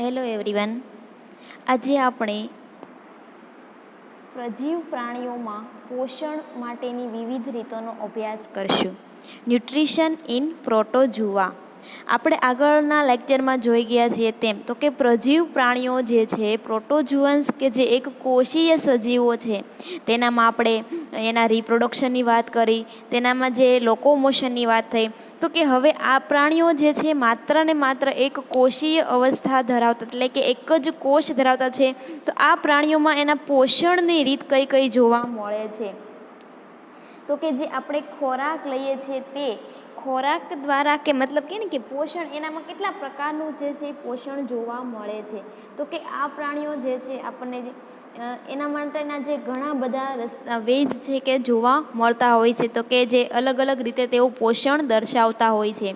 Hello everyone, આજે આપણે પ્રજીવ પ્રાણીઓમાં પોષણ માટેની વિવિધ રીતોનો અભ્યાસ કરશું. Nutrition in protozoa. આપણે આગળના લેક્ચરમાં જોઈ ગયા છીએ તેમ તો કે પ્રજીવ પ્રાણીઓ જે છે પ્રોટોઝુઅન્સ કે જે એક કોષીય સજીવો છે, તેનામાં આપણે એના રિપ્રોડક્શનની વાત કરી, તેનામાં જે લોકોમોશનની વાત થઈ. તો કે હવે આ પ્રાણીઓ જે છે માત્ર ને માત્ર એક કોષીય અવસ્થા ધરાવતા, એટલે કે એક જ કોષ ધરાવતા છે. તો આ પ્રાણીઓમાં એના પોષણની રીત કઈ કઈ જોવા મળે છે? તો કે જે આપણે ખોરાક લઈએ છીએ તે ખોરાક દ્વારા કે મતલબ કે ને કે પોષણ એનામાં કેટલા પ્રકારનું જે છે પોષણ જોવા મળે છે. તો કે આ પ્રાણીઓ જે છે આપણને એના માટેના જે ઘણા બધા વેજ છે કે જોવા મળતા હોય છે. તો કે જે અલગ અલગ રીતે તેઓ પોષણ દર્શાવતા હોય છે.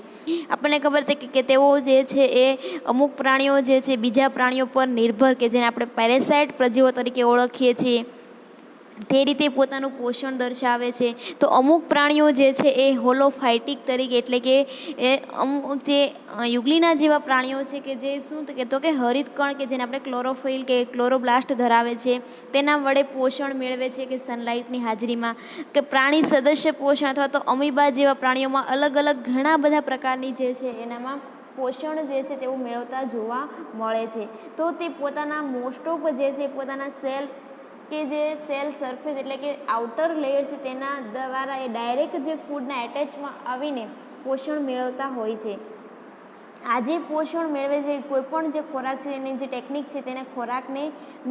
આપણને ખબર છે કે તેઓ જે છે એ અમુક પ્રાણીઓ જે છે બીજા પ્રાણીઓ પર નિર્ભર, કે જેને આપણે પેરેસાઇટ પ્રજીવો તરીકે ઓળખીએ છીએ, તે રીતે પોતાનું પોષણ દર્શાવે છે. તો અમુક પ્રાણીઓ જે છે એ હોલોફાઇટિક તરીકે, એટલે કે એ અમુક જે યુગ્લિના જેવા પ્રાણીઓ છે કે જે શું તો કે હરિતકણ કે જેને આપણે ક્લોરોફિલ કે ક્લોરોબ્લાસ્ટ ધરાવે છે, તેના વડે પોષણ મેળવે છે કે સનલાઇટની હાજરીમાં, કે પ્રાણી સદસ્ય પોષણ અથવા તો અમીબા જેવા પ્રાણીઓમાં અલગ અલગ ઘણા બધા પ્રકારની જે છે એનામાં પોષણ જે છે તેવું મેળવતા જોવા મળે છે. તો તે પોતાના મોસ્ટ ઓફ જે છે પોતાના સેલ કે જે સેલ સરફેસ એટલે કે આઉટર લેયર છે તેના દ્વારા એ ડાયરેક્ટ જે ફૂડના એટેચમાં આવીને પોષણ મેળવતા હોય છે. આ જે પોષણ મેળવે છે, કોઈ પણ જે ખોરાક છે એની જે ટેકનિક છે તેને ખોરાકને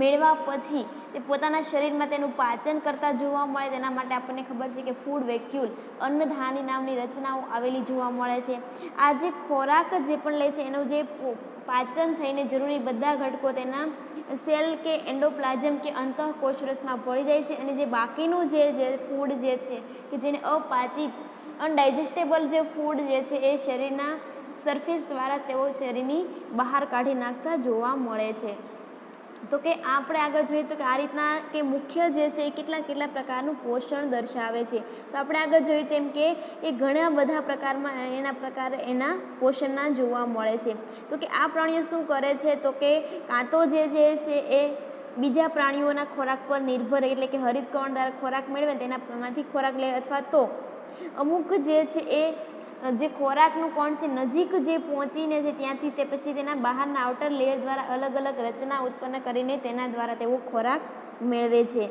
મેળવ્યા પછી તે પોતાના શરીરમાં તેનું પાચન કરતા જોવા મળે. તેના માટે આપણને ખબર છે કે ફૂડ વેક્યુલ અન્નધાની નામની રચનાઓ આવેલી જોવા મળે છે. આ જે ખોરાક જે પણ લે છે એનું જે પાચન થઈને જરૂરી બધા ઘટકો તેના સેલ કે એન્ડોપ્લાઝમ કે અંતઃકોષરસમાં ભળી જાય છે, અને જે બાકીનું જે ફૂડ જે છે કે જેને અપાચિત અનડાઇજેસ્ટેબલ જે ફૂડ જે છે એ શરીરના સરફેસ દ્વારા તેઓ શરીરની બહાર કાઢી નાખતા જોવા મળે છે. તો કે આપણે આગળ જોઈએ તો કે આ રીતના કે મુખ્ય જે છે એ કેટલા પ્રકારનું પોષણ દર્શાવે છે. તો આપણે આગળ જોયું તેમ કે એ ઘણા બધા પ્રકારમાં એના પોષણના જોવા મળે છે. તો કે આ પ્રાણીઓ શું કરે છે? તો કે કાં તો જે છે એ બીજા પ્રાણીઓના ખોરાક પર નિર્ભર, એટલે કે હરિતકણ દ્વારા ખોરાક મેળવે તેનામાંથી ખોરાક લે, અથવા તો અમુક જે છે એ જે ખોરાકનું કોણ છે નજીક જે પહોંચીને છે ત્યાંથી તે પછી તેના બહારના આઉટર લેયર દ્વારા અલગ અલગ રચના ઉત્પન્ન કરીને તેના દ્વારા તેઓ ખોરાક મેળવે છે.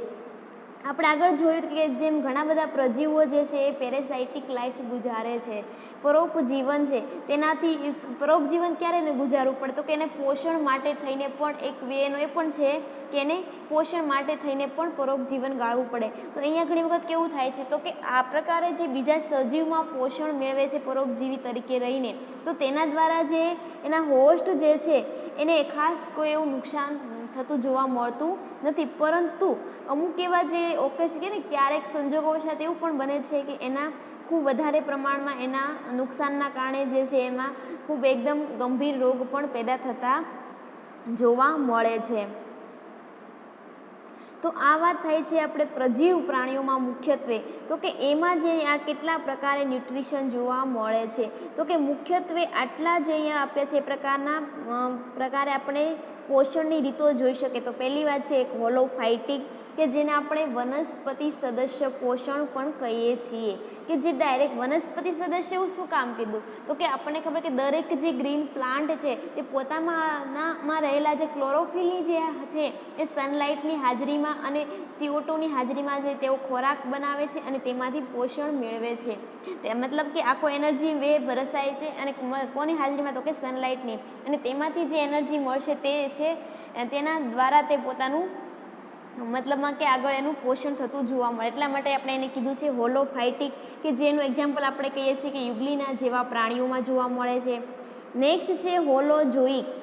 આપણે આગળ જોયું કે જેમ ઘણા બધા પ્રજીવો જે છે એ પેરેસાઇટિક લાઈફ ગુજારે છે, પરોપજીવન છે. તેનાથી પરોપજીવન ક્યારે ને ગુજારવું પડે? તો કે એને પોષણ માટે થઈને પણ એક વેનો એ પણ છે કે એને પોષણ માટે થઈને પણ પરોપજીવન ગાળવું પડે. તો અહીંયા ઘણી વખત કેવું થાય છે? તો કે આ પ્રકારે જે બીજા સજીવમાં પોષણ મેળવે છે પરોપજીવી તરીકે રહીને, તો તેના દ્વારા જે એના હોસ્ટ જે છે એને ખાસ કોઈ એવું નુકસાન થતું જોવા મળતું નથી. પરંતુ અમુક એવા જે ઓકેસ કે ને ક્યારેક સંજોગો સાથે એવું પણ બને છે કે એના ખૂબ વધારે પ્રમાણમાં એના નુકસાનના કારણે જે છે એમાં ખૂબ એકદમ ગંભીર રોગ પણ પેદા થતા જોવા મળે છે. તો આ વાત થાય છે આપણે પ્રજીવ પ્રાણીઓમાં મુખ્યત્વે. તો કે એમાં જે આ કેટલા પ્રકારે ન્યુટ્રિશન જોવા મળે છે? તો કે મુખ્યત્વે આટલા જે અહીંયા આપ્યા છે એ પ્રકારે આપણે પોષણની રીતો જોઈ શકીએ. તો પહેલી વાત છે એક હોલોફાઇટિક, કે જેને આપણે વનસ્પતિ સદસ્ય પોષણ પણ કહીએ છીએ, કે જે ડાયરેક્ટ વનસ્પતિ સદસ્ય એવું શું કામ કીધું? તો કે આપણને ખબર કે દરેક જે ગ્રીન પ્લાન્ટ છે તે પોતામાં રહેલા જે ક્લોરોફિલની જે છે એ સનલાઇટની હાજરીમાં અને CO2ની હાજરીમાં જે તેઓ ખોરાક બનાવે છે અને તેમાંથી પોષણ મેળવે છે. તે મતલબ કે આખો એનર્જી વેવ રસાય છે, અને કોની હાજરીમાં? તો કે સનલાઇટની. અને તેમાંથી જે એનર્જી મળશે તે છે તેના દ્વારા તે પોતાનું મતલબમાં કે આગળ એનું પોષણ થતું જોવા મળે. એટલા માટે આપણે એને કીધું છે હોલોફાઇટિક, કે જેનું એક્ઝામ્પલ આપણે કહીએ છીએ કે યુગ્લિના જેવા પ્રાણીઓમાં જોવા મળે છે. નેક્સ્ટ છે હોલોજોઇક.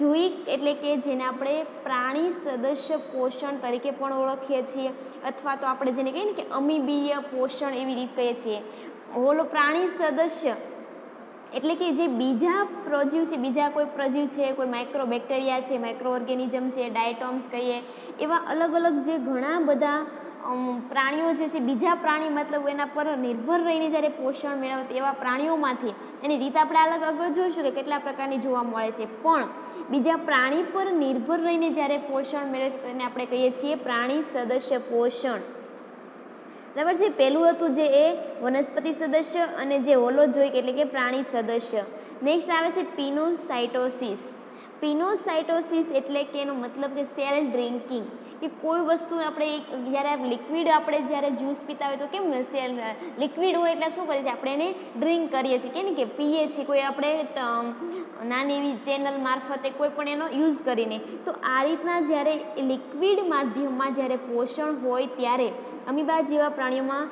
જોઇક એટલે કે જેને આપણે પ્રાણી સદસ્ય પોષણ તરીકે પણ ઓળખીએ છીએ, અથવા તો આપણે જેને કહીએ ને કે અમીબીય પોષણ એવી રીતે કહીએ છીએ. પ્રાણી સદસ્ય એટલે કે જે બીજા પ્રજીવ છે, બીજા કોઈ પ્રજીવ છે, કોઈ માઇક્રો બેક્ટેરિયા છે, માઇક્રો ઓર્ગેનિઝમ છે, ડાયટોમ્સ કહીએ, એવા અલગ અલગ જે ઘણા બધા પ્રાણીઓ જે છે બીજા પ્રાણી મતલબ એના પર નિર્ભર રહીને જ્યારે પોષણ મેળવતા એવા પ્રાણીઓમાંથી એની રીત આપણે અલગ આગળ જોઈશું કે કેટલા પ્રકારની જોવા મળે છે, પણ બીજા પ્રાણી પર નિર્ભર રહીને જ્યારે પોષણ મેળવે છે તો એને આપણે કહીએ છીએ પ્રાણી સદસ્ય પોષણ. બરાબર છે. પહેલું હતું જે એ વનસ્પતિ સદસ્ય અને જે હોલોજોઇક એટલે કે પ્રાણી સદસ્ય. નેક્સ્ટ આવે છે પિનોસાઇટોસિસ. પિનોસાઇટોસિસ એટલે કે એનો મતલબ કે સેલ ડ્રિંકિંગ, કે કોઈ વસ્તુ આપણે જ્યારે લિક્વિડ આપણે જ્યારે જ્યુસ પીતા હોય તો કેમ સેલ લિક્વિડ હોય એટલે શું કરીએ છીએ આપણે એને ડ્રિંક કરીએ છીએ કે પીએ છીએ કોઈ આપણે નાની એવી ચેનલ મારફતે કોઈ પણ એનો યુઝ કરીને. તો આ રીતના જ્યારે લિક્વિડ માધ્યમમાં જ્યારે પોષણ હોય ત્યારે અમીબા જેવા પ્રાણીઓમાં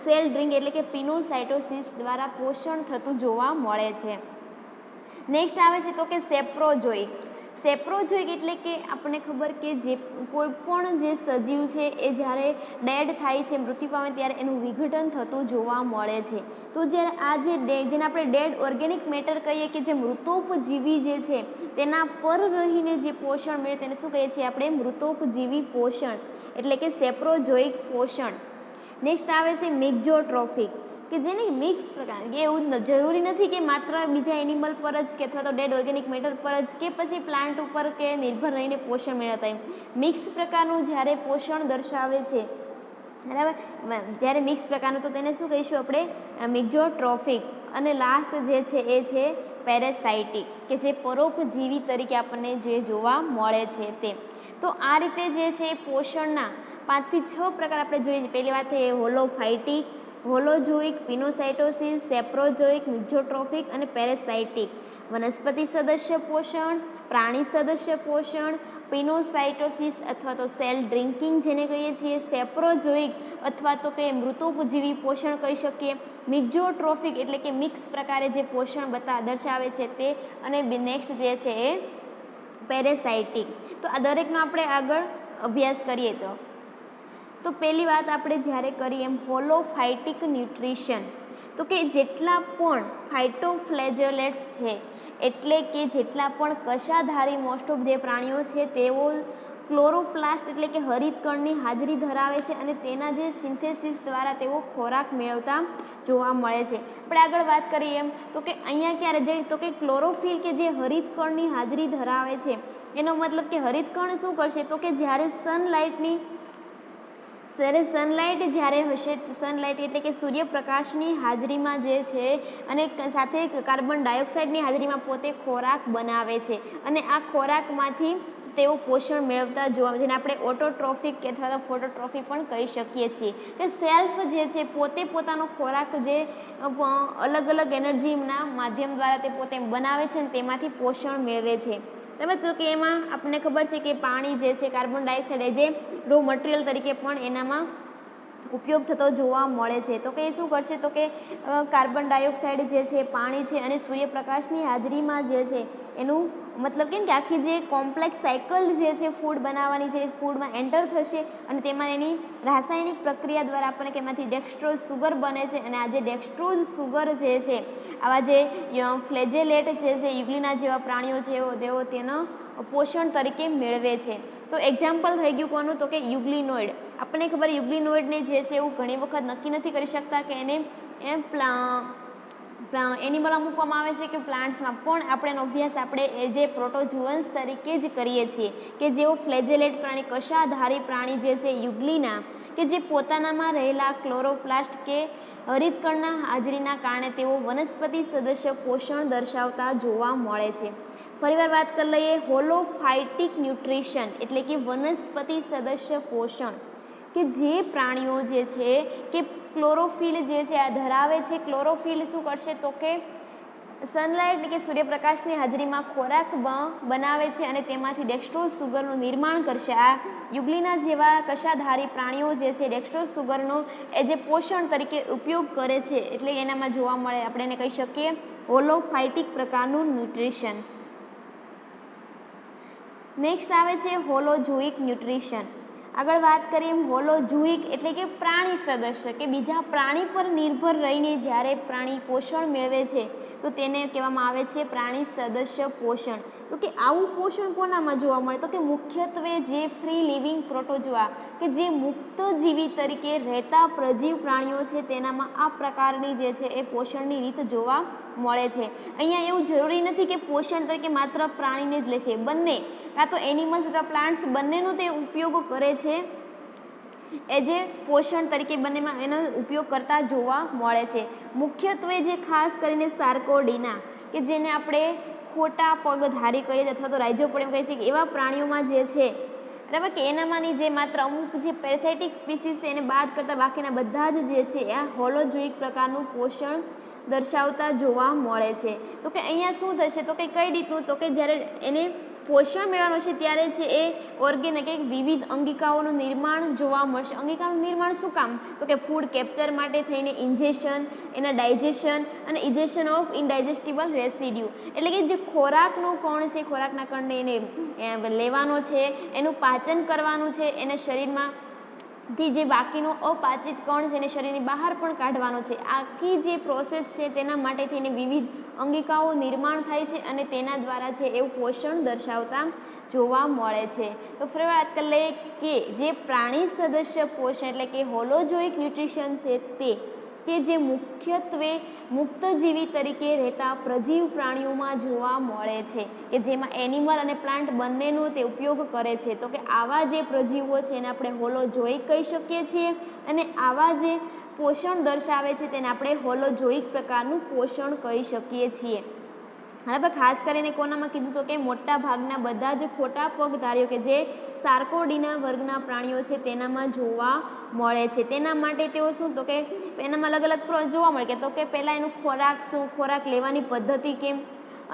સેલ ડ્રિંક એટલે કે પિનોસાઇટોસિસ દ્વારા પોષણ થતું જોવા મળે છે. નેક્સ્ટ આવે છે તો કે સેપ્રોજોઇક. સેપ્રોજોઇક એટલે કે આપણને ખબર કે જે કોઈ પણ જે સજીવ છે એ જ્યારે ડેડ થાય છે, મૃત્યુ પામે ત્યારે એનું વિઘટન થતું જોવા મળે છે. તો જ્યારે આ જેને આપણે ડેડ ઓર્ગેનિક મેટર કહીએ કે જે મૃતોપજીવી જે છે તેના પર રહીને જે પોષણ મળે તેને શું કહીએ છીએ આપણે મૃતોપજીવી પોષણ એટલે કે સેપ્રોજોઇક પોષણ. નેક્સ્ટ આવે છે મિક્ઝોટ્રોફિક, કે જેને મિક્સ પ્રકાર, એવું જરૂરી નથી કે માત્ર બીજા એનિમલ પર જ કે અથવા તો ડેડ ઓર્ગેનિક મેટર પર જ કે પછી પ્લાન્ટ ઉપર કે નિર્ભર રહીને પોષણ મેળવતા હોય. મિક્સ પ્રકારનું જ્યારે પોષણ દર્શાવે છે, બરાબર, જ્યારે મિક્સ પ્રકારનું તો તેને શું કહીશું આપણે મિક્ઝોટ્રોફિક. અને લાસ્ટ જે છે એ છે પેરેસાઇટિક, કે જે પરોપજીવી તરીકે આપણને જે જોવા મળે છે તે. તો આ રીતે જે છે પોષણના 5 થી 6 પ્રકાર આપણે જોઈએ છીએ. પહેલી વાત એ હોલોફાઇટિક, હોલોજોઇક, પિનોસાઇટોસિસ, સેપ્રોજોઇક, મિક્ઝોટ્રોફિક અને પેરેસાઇટિક. વનસ્પતિ સદસ્ય પોષણ, પ્રાણી સદસ્ય પોષણ, પિનોસાઇટોસિસ અથવા તો સેલ ડ્રિંકિંગ જેને કહીએ છીએ, સેપ્રોજોઇક અથવા તો કે મૃતોપજીવી પોષણ કહી શકીએ, મિક્ઝોટ્રોફિક એટલે કે મિક્સ પ્રકારે જે પોષણ દર્શાવે છે તે, અને નેક્સ્ટ જે છે એ પેરેસાઇટિક. તો આ દરેકનો આપણે આગળ અભ્યાસ કરીએ તો પહેલી વાત આપણે જ્યારે કરીએ એમ હોલોફાઇટિક ન્યુટ્રિશન, તો કે જેટલા પણ ફાઇટોફ્લેજોલેટ્સ છે એટલે કે જેટલા પણ કશાધારી મોસ્ટ ઓફ જે પ્રાણીઓ છે તેઓ ક્લોરોપ્લાસ્ટ એટલે કે હરિતકણની હાજરી ધરાવે છે અને તેના જે સિન્થેસિસ દ્વારા તેઓ ખોરાક મેળવતા જોવા મળે છે. આપણે આગળ વાત કરીએ એમ તો કે અહીંયા ક્યારે જાય તો કે ક્લોરોફિલ કે જે હરિતકણની હાજરી ધરાવે છે એનો મતલબ કે હરિતકણ શું કરશે તો કે જ્યારે સનલાઇટ જ્યારે હશે, સનલાઇટ એટલે કે સૂર્યપ્રકાશની હાજરીમાં જે છે અને સાથે કાર્બન ડાયોક્સાઇડની હાજરીમાં પોતે ખોરાક બનાવે છે અને આ ખોરાકમાંથી તેઓ પોષણ મેળવતા જોવા મળે છે, જેને આપણે ઓટોટ્રોફિક કે અથવા તો ફોટોટ્રોફી પણ કહી શકીએ છીએ. કે સેલ્ફ જે છે પોતે પોતાનો ખોરાક જે અલગ અલગ એનર્જીના માધ્યમ દ્વારા તે પોતે બનાવે છે અને તેમાંથી પોષણ મેળવે છે. બરાબર. તો કે એમાં આપણને ખબર છે કે પાણી જે છે, કાર્બન ડાયોક્સાઇડ એ જે રો મટીરિયલ તરીકે પણ એનામાં ઉપયોગ થતો જોવા મળે છે. તો કે એ શું કરશે તો કે કાર્બન ડાયોક્સાઇડ જે છે, પાણી છે અને સૂર્યપ્રકાશની હાજરીમાં જે છે એનું મતલબ કે આખી જે કોમ્પ્લેક્સ સાયકલ જે છે ફૂડ બનાવવાની છે, ફૂડમાં એન્ટર થશે અને તેમાં એની રાસાયણિક પ્રક્રિયા દ્વારા આપણને કે એમાંથી ડેક્સ્ટ્રોઝ સુગર બને છે અને આ જે ડેક્સ્ટ્રોઝ સુગર જે છે આવા જે ફ્લેજેલેટ જે છે યુગ્લિના જેવા પ્રાણીઓ છે તેઓ તેનો પોષણ તરીકે મેળવે છે. તો એક્ઝામ્પલ થઈ ગયું કોનું તો કે યુગ્લિનોઇડ. આપણને ખબર યુગ્લિનોઇડને જે છે એવું ઘણી વખત નક્કી નથી કરી શકતા કે એને એનિમલમાં મૂકવામાં આવે છે કે પ્લાન્ટ્સમાં, પણ આપણેનો અભ્યાસ આપણે જે પ્રોટોઝુઅન્સ તરીકે જ કરીએ છીએ કે જેઓ ફ્લેજેલેટ પ્રાણી, કશાધારી પ્રાણી જે છે યુગ્લિના, કે જે પોતાનામાં રહેલા ક્લોરોપ્લાસ્ટ કે હરિતકણના હાજરીના કારણે તેઓ વનસ્પતિ સદસ્ય પોષણ દર્શાવતા જોવા મળે છે. ફરીવાર વાત કરી લઈએ, હોલોફાઇટિક ન્યુટ્રિશન એટલે કે વનસ્પતિ સદસ્ય પોષણ, કે જે પ્રાણીઓ જે છે કે ક્લોરોફિલ જે છે આ ધરાવે છે. ક્લોરોફિલ શું કરશે તો કે સનલાઇટ કે સૂર્યપ્રકાશની હાજરીમાં ખોરાક બનાવે છે અને તેમાંથી ડેક્સ્ટ્રોઝ સુગરનું નિર્માણ કરશે. આ યુગ્લિના જેવા કશાધારી પ્રાણીઓ જે છે ડેક્સ્ટ્રોઝ સુગરનો એ જે પોષણ તરીકે ઉપયોગ કરે છે, એટલે એનામાં જોવા મળે, આપણે એને કહી શકીએ હોલોફાઇટિક પ્રકારનું ન્યુટ્રિશન. નેક્સ્ટ આવે છે હોલોજોઇક ન્યુટ્રિશન. આગળ વાત કરીએ હોલોજુઇક એટલે કે પ્રાણી સદસ્ય, કે બીજા પ્રાણી પર નિર્ભર રહીને જ્યારે પ્રાણી પોષણ મેળવે છે તો તેને કહેવામાં આવે છે પ્રાણી સદસ્ય પોષણ. તો કે આવું પોષણ કોનામાં જોવા મળે? તો કે મુખ્યત્વે જે ફ્રી લિવિંગ પ્રોટોઝોઆ કે જે મુક્ત જીવી તરીકે રહેતા પ્રજીવ પ્રાણીઓ છે તેનામાં આ પ્રકારની જે છે એ પોષણની રીત જોવા મળે છે. અહીંયા એવું જરૂરી નથી કે પોષણ તરીકે માત્ર પ્રાણીને જ લેશે, બંને કાં તો એનિમલ્સ અથવા પ્લાન્ટ્સ બંનેનો તે ઉપયોગ કરે છે એ જે પોષણ તરીકે બંનેમાં એનો ઉપયોગ કરતા જોવા મળે છે. મુખ્યત્વે જે ખાસ કરીને સાર્કોડીના કે જેને આપણે ખોટા પગધારી કહીએ અથવા તો રાઇઝોપોડિયમ કહીએ છીએ, એવા પ્રાણીઓમાં જે છે બરાબર કે એનામાંની જે માત્ર અમુક જે પેરેસાઇટિક સ્પીસીસ છે એને બાદ કરતાં બાકીના બધા જ જે છે એ હોલોજુઇક પ્રકારનું પોષણ દર્શાવતા જોવા મળે છે. તો કે અહીંયા શું થશે? તો કે કઈ રીતનું? તો કે જ્યારે એને પોષણ મેળવવાનું છે ત્યારે છે એ ઓર્ગેનિક વિવિધ અંગિકાઓનું નિર્માણ જોવા મળશે. અંગિકાનું નિર્માણ શું કામ? તો કે ફૂડ કેપ્ચર માટે થઈને ઇન્જેક્શન, એના ડાયજેશન અને ઇજેક્શન ઓફ ઇનડાયજેસ્ટિબલ રેસિડ્યુ, એટલે કે જે ખોરાકનું કણ છે, ખોરાકના કણને એને લેવાનો છે, એનું પાચન કરવાનું છે, એને શરીરમાં થી જે બાકીનો અપાચિત કણ છે એને શરીરની બહાર પણ કાઢવાનો છે. આખી જે પ્રોસેસ છે તેના માટે થઈને વિવિધ અંગિકાઓ નિર્માણ થાય છે અને તેના દ્વારા છે એવું પોષણ દર્શાવતા જોવા મળે છે. તો ફરી વાત કરી લઈએ કે જે પ્રાણી સદસ્ય પોષણ એટલે કે હોલોજોઇક ન્યુટ્રિશન છે તે કે જે મુખ્યત્વે મુક્તજીવી તરીકે રહેતા પ્રજીવ પ્રાણીઓમાં જોવા મળે છે, કે જેમાં એનિમલ અને પ્લાન્ટ બંનેનો તે ઉપયોગ કરે છે. તો કે આવા જે પ્રજીવો છે એને આપણે હોલોજોઇક કહી શકીએ છીએ અને આવા જે પોષણ દર્શાવે છે તેને આપણે હોલોજોઇક પ્રકારનું પોષણ કહી શકીએ છીએ. બરાબર. ખાસ કરીને કોનામાં કીધું? તો કે મોટા ભાગના બધા જ ખોટા પગધારીઓ કે જે સાર્કોડીના વર્ગના પ્રાણીઓ છે તેનામાં જોવા મળે છે. તેના માટે તેઓ શું? તો કે એનામાં અલગ અલગ જોવા મળે કે તો કે પહેલાં એનું ખોરાક શું, ખોરાક લેવાની પદ્ધતિ કેમ,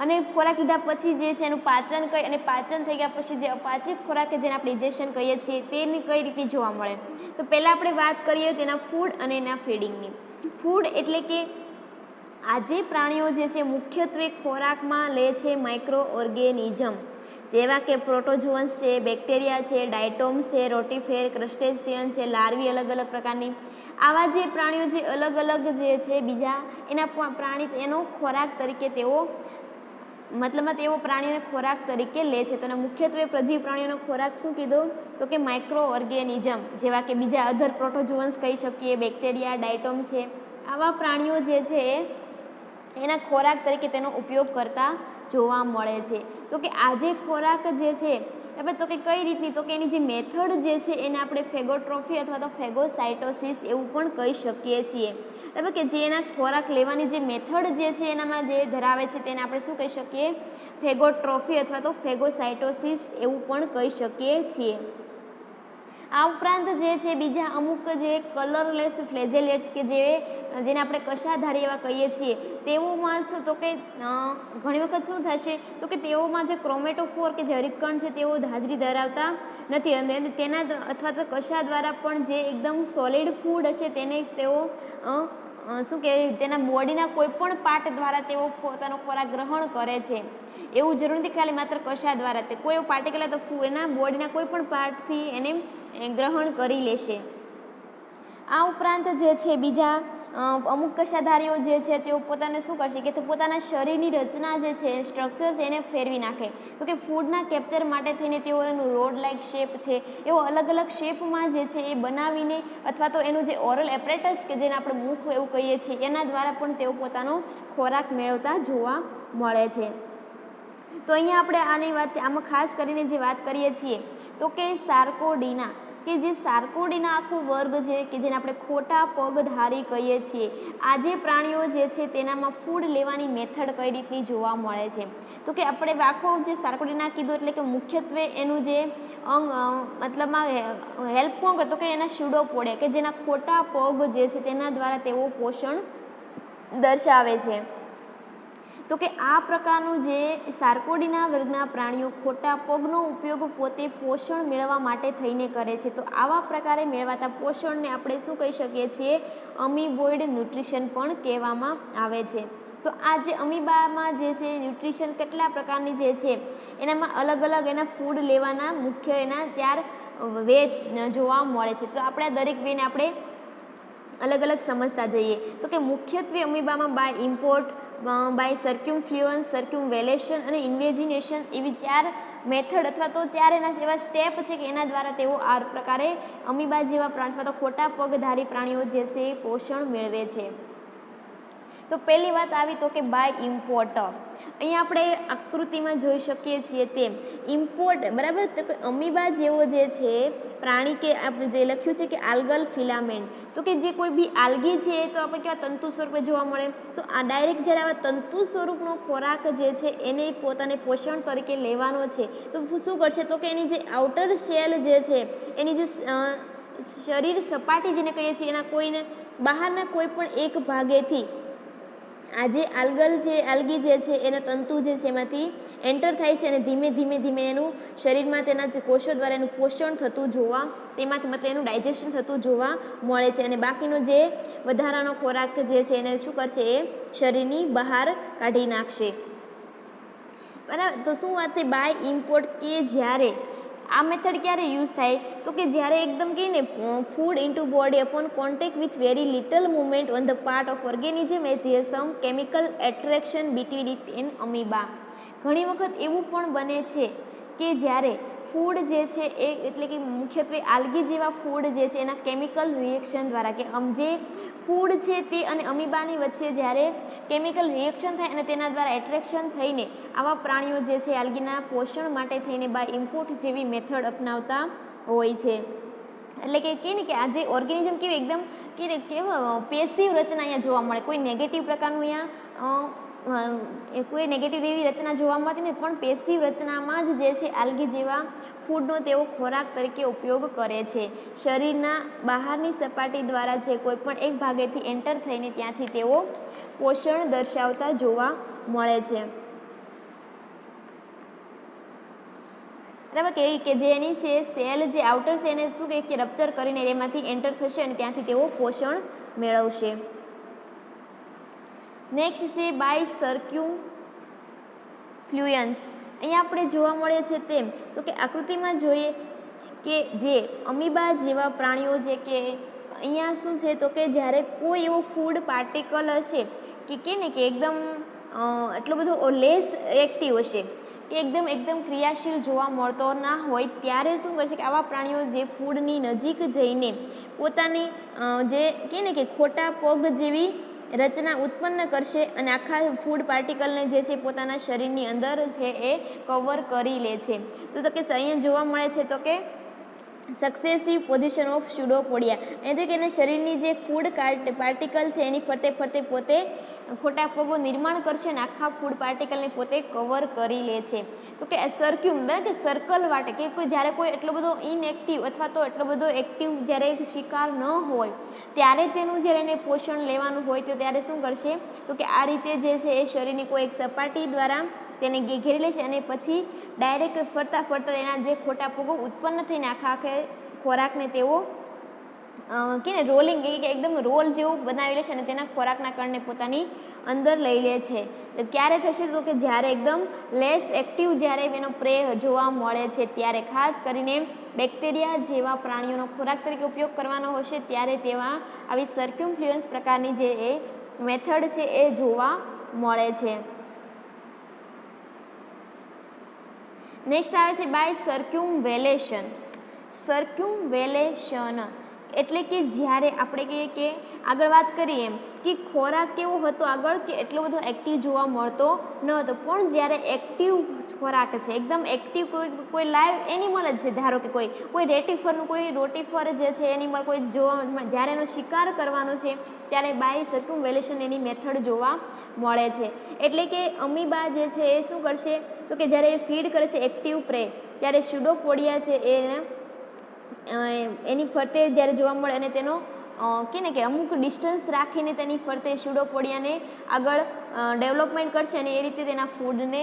અને ખોરાક લીધા પછી જે છે એનું પાચન કઈ, અને પાચન થઈ ગયા પછી જે અપાચિત ખોરાક કે જેને આપણે ઇજેક્શન કહીએ છીએ તેની કઈ રીતે જોવા મળે. તો પહેલાં આપણે વાત કરીએ તેના ફૂડ અને એના ફીડિંગની. ફૂડ એટલે કે આ જે પ્રાણીઓ જે છે મુખ્યત્વે ખોરાકમાં લે છે માઇક્રો ઓર્ગેનિઝમ જેવા કે પ્રોટોઝોઅન્સ છે, બેક્ટેરિયા છે, ડાયટોમ્સ છે, રોટીફેર, ક્રસ્ટેશિયન છે, લાર્વી, અલગ અલગ પ્રકારની આવા જે પ્રાણીઓ જે અલગ અલગ જે છે બીજા એના પ્રાણી એનો ખોરાક તરીકે તેઓ મતલબમાં તેઓ પ્રાણીઓને ખોરાક તરીકે લે છે. તો મુખ્યત્વે પ્રજીવ પ્રાણીઓનો ખોરાક શું કીધો? તો કે માઇક્રો ઓર્ગેનિઝમ જેવા કે બીજા અધર પ્રોટોઝોઅન્સ કહી શકીએ, બેક્ટેરિયા, ડાયટોમ છે, આવા પ્રાણીઓ જે છે એના ખોરાક તરીકે તેનો ઉપયોગ કરતા જોવા મળે છે. તો કે આ જે ખોરાક જે છે બરાબર, તો કે કઈ રીતની? તો કે એની જે મેથડ જે છે એને આપણે ફેગોટ્રોફી અથવા તો ફેગોસાઇટોસિસ એવું પણ કહી શકીએ છીએ. બરાબર, કે જે એના ખોરાક લેવાની જે મેથડ જે છે એનામાં જે ધરાવે છે તેને આપણે શું કહી શકીએ? ફેગોટ્રોફી અથવા તો ફેગોસાઇટોસિસ એવું પણ કહી શકીએ છીએ. આ ઉપરાંત જે છે બીજા અમુક જે કલરલેસ ફ્લેજેલેટ્સ કે જેને આપણે કશાધારી એવા કહીએ છીએ તેઓમાં શું? તો કે ઘણી વખત શું થશે? તો કે તેઓમાં જે ક્રોમેટોફોર કે જે હરિતકણ છે તેઓ હાજરી ધરાવતા નથી અને તેના અથવા તો કશા દ્વારા પણ જે એકદમ સોલિડ ફૂડ હશે તેને તેઓ શું કે તેના બોડીના કોઈ પણ પાર્ટ દ્વારા તેઓ પોતાનો ખોરાક ગ્રહણ કરે છે. એવું જરૂર નથી ખાલી માત્ર કશા દ્વારા, તે કોઈ પાર્ટિક્યુલર તો એના બોડીના કોઈ પણ પાર્ટથી એને ગ્રહણ કરી લેશે. આ ઉપરાંત જે છે બીજા અમુક કશાધારીઓ જે છે તેઓ પોતાને શું કરશે કે પોતાના શરીરની રચના જે છે સ્ટ્રક્ચર છે એને ફેરવી નાખે. તો કે ફૂડના કેપ્ચર માટે થઈને તેઓ એનું રોડ લાઇક શેપ છે એવો અલગ અલગ શેપમાં જે છે એ બનાવીને અથવા તો એનું જે ઓરલ એપરેટસ કે જેને આપણે મુખ એવું કહીએ છીએ એના દ્વારા પણ તેઓ પોતાનો ખોરાક મેળવતા જોવા મળે છે. તો અહીંયા આપણે આની વાત આમાં ખાસ કરીને જે વાત કરીએ છીએ તો કે સાર્કોડીના કે જે સાર્કોડીના આખો વર્ગ છે કે જેને આપણે ખોટા પગધારી કહીએ છીએ, આ જે પ્રાણીઓ જે છે તેનામાં ફૂડ લેવાની મેથડ કઈ રીતની જોવા મળે છે? તો કે આપણે આખો જે સાર્કોડીના કીધું એટલે કે મુખ્યત્વે એનું જે અંગ મતલબમાં હેલ્પ કોણ કરતો કે એના સ્યુડોપોડિયા કે જેના ખોટા પગ જે છે તેના દ્વારા તેઓ પોષણ દર્શાવે છે. તો કે આ પ્રકારનું જે સાર્કોડીના વર્ગના પ્રાણીઓ ખોટા પગનો ઉપયોગ પોતે પોષણ મેળવવા માટે થઈને કરે છે. તો આવા પ્રકારે મેળવાતા પોષણને આપણે શું કહી શકીએ છીએ? અમીબોઇડ ન્યુટ્રિશન પણ કહેવામાં આવે છે. તો આ જે અમીબામાં જે છે ન્યુટ્રિશન કેટલા પ્રકારની જે છે એનામાં અલગ અલગ એના ફૂડ લેવાના મુખ્ય એના 4 વે જોવા મળે છે. તો આપણે આ દરેક વેને આપણે અલગ અલગ સમજતા જઈએ. તો કે મુખ્યત્વે અમીબામાં બાય ઇમ્પોર્ટ, બાય સર્ક્યુમફ્લુઅન્સ, સર્ક્યુમવેલેશન અને ઇન્વેજિનેશન એવી 4 મેથડ અથવા તો 4 એના જેવા સ્ટેપ છે કે એના દ્વારા તેઓ આ પ્રકારે અમીબા જેવા પ્રાણી અથવા તો ખોટા પગધારી પ્રાણીઓ જે છે એ પોષણ મેળવે છે. તો પહેલી વાત આવી તો કે બાય ઇમ્પોર્ટ. અહીંયા આપણે આકૃતિમાં જોઈ શકીએ છીએ તેમ ઇમ્પોર્ટ, બરાબર. તો કે અમીબા જેવો જે છે પ્રાણી કે આપણે જે લખ્યું છે કે આલ્ગલ ફિલામેન્ટ, તો કે જે કોઈ બી આલ્ગી છે તો આપણે કેવા તંતુ સ્વરૂપે જોવા મળે. તો આ ડાયરેક્ટ જ્યારે આવા તંતુ સ્વરૂપનો ખોરાક જે છે એને પોતાને પોષણ તરીકે લેવાનો છે તો શું કરશે તો કે એની જે આઉટર સેલ જે છે એની જે શરીર સપાટી જેને કહીએ છીએ એના કોઈને બહારના કોઈ પણ એક ભાગેથી આ જે આલ્ગી જે છે એના તંતુ જે છે એમાંથી એન્ટર થાય છે અને ધીમે ધીમે એનું શરીરમાં તેના જે કોષો દ્વારા એનું પોષણ થતું જોવા, તેમાંથી મતલબ એનું ડાયજેશન થતું જોવા મળે છે અને બાકીનો જે વધારાનો ખોરાક જે છે એને શું કરશે એ શરીરની બહાર કાઢી નાખશે, બરાબર. તો શું વાત થઈ બાય ઇમ્પોર્ટ, કે જ્યારે આ મેથડ ક્યારે યુઝ થાય તો કે જ્યારે એકદમ કહીએ ને food into body upon contact with very little movement on the part of organism as there some chemical attraction between it and amoeba. ઘણી વખત એવું પણ બને છે કે જ્યારે ફૂડ જે છે એ એટલે કે મુખ્યત્વે આલ્ગી જેવા ફૂડ જે છે એના કેમિકલ રિએક્શન દ્વારા કે જે ફૂડ છે તે અને અમીબાની વચ્ચે જ્યારે કેમિકલ રિએક્શન થાય અને તેના દ્વારા એટ્રેક્શન થઈને આવા પ્રાણીઓ જે છે આલ્ગીના પોષણ માટે થઈને બાય ઇમ્પોર્ટ જેવી મેથડ અપનાવતા હોય છે. એટલે કે ને કે આ જે ઓર્ગેનિઝમ કેવી એકદમ કે કેવા પેસિવ રચના અહીંયા જોવા મળે, કોઈ નેગેટિવ પ્રકારનું અહીંયા કોઈ નેગેટિવ એવી રચના જોવા મળતી નથી, પણ પેસિવ રચનામાં જ જે છે આલ્ગી જેવા ફૂડનો તેઓ ખોરાક તરીકે ઉપયોગ કરે છે. શરીરના બહારની સપાટી દ્વારા જે કોઈ પણ એક ભાગેથી એન્ટર થઈને ત્યાંથી તેઓ પોષણ દર્શાવતા જોવા મળે છે, બરાબર. કે જેની સેલ જે આઉટર છે એને શું કહે કે રપ્ચર કરીને એમાંથી એન્ટર થશે અને ત્યાંથી તેઓ પોષણ મેળવશે. નેક્સ્ટ છે બાય સર્ક્યુમફ્લુઅન્સ. અહીંયા આપણે જોવા મળે છે તેમ તો કે આકૃતિમાં જોઈએ કે જે અમીબા જેવા પ્રાણીઓ છે કે અહીંયા શું છે તો કે જ્યારે કોઈ એવો ફૂડ પાર્ટિકલ હશે કે ને કે એકદમ એટલો બધો લેસ એક્ટિવ હશે કે એકદમ ક્રિયાશીલ જોવા મળતો ના હોય ત્યારે શું કરશે કે આવા પ્રાણીઓ જે ફૂડની નજીક જઈને પોતાની જે કે ને કે ખોટા પગ જેવી રચના ઉત્પન્ન કરશે અને આખા ફૂડ પાર્ટિકલને જે છે પોતાના શરીરની અંદર છે એ કવર કરી લે છે. તો કે અહીંયા જોવા મળે છે તો કે સક્સેસિવ પોઝિશન ઓફ સ્યુડોપોડિયા, એટલે કે એના શરીરની જે ફૂડ પાર્ટિકલ છે એની ફરતે પોતે ખોટા પગો નિર્માણ કરશે અને આખા ફૂડ પાર્ટિકલને પોતે કવર કરી લે છે. તો કે સર્ક્યુમ, બરાબર કે સર્કલ વાટે કે કોઈ જ્યારે કોઈ એટલો બધો ઇનએક્ટિવ અથવા તો એટલો બધો એક્ટિવ જ્યારે શિકાર ન હોય ત્યારે તેનું જ્યારે એને પોષણ લેવાનું હોય તો ત્યારે શું કરશે તો કે આ રીતે જે છે એ શરીરની કોઈ એક સપાટી દ્વારા તેને ઘેરી લેશે અને પછી ડાયરેક્ટ ફરતા એના જે ખોટા પગો ઉત્પન્ન થઈને આખે ખોરાકને તેઓ કે ને રોલિંગ કે એકદમ રોલ જેવું બનાવી લેશે અને તેના ખોરાકના કારણે પોતાની અંદર લઈ લે છે. તો ક્યારે થશે તો કે જ્યારે એકદમ લેસ એક્ટિવ જ્યારે એનો પ્રે જોવા મળે છે ત્યારે, ખાસ કરીને બેક્ટેરિયા જેવા પ્રાણીઓનો ખોરાક તરીકે ઉપયોગ કરવાનો હશે ત્યારે તેમાં આવી સર્ક્યુમફ્લુઅન્સ પ્રકારની જે એ મેથડ છે એ જોવા મળે છે. નેક્સ્ટ આવે છે બાય સર્ક્યુમવેલેશન. સર્ક્યુમવેલેશન એટલે કે જ્યારે આપણે કહીએ કે આગળ વાત કરીએ એમ કે ખોરાક કેવો હતો આગળ કે એટલો બધો એક્ટિવ જોવા મળતો ન હતો, પણ જ્યારે એક્ટિવ ખોરાક છે એકદમ એક્ટિવ કોઈ લાઈવ એનિમલ જ છે, ધારો કે કોઈ રેટિફરનું કોઈ રોટિફર જે છે એનિમલ કોઈ જોવા જ્યારે એનો શિકાર કરવાનો છે ત્યારે બાય સર્ક્યુમવેલેશન એની મેથડ જોવા મળે છે. એટલે કે અમીબા જે છે એ શું કરશે તો કે જ્યારે ફીડ કરે છે એક્ટિવ પ્રે ત્યારે સ્યુડોપોડિયા છે એની ફરતે જ્યારે જોવા મળે અને તેનો કે અમુક ડિસ્ટન્સ રાખીને તેની ફરતે સ્યુડોપોડિયાને આગળ ડેવલપમેન્ટ કરશે અને એ રીતે તેના ફૂડને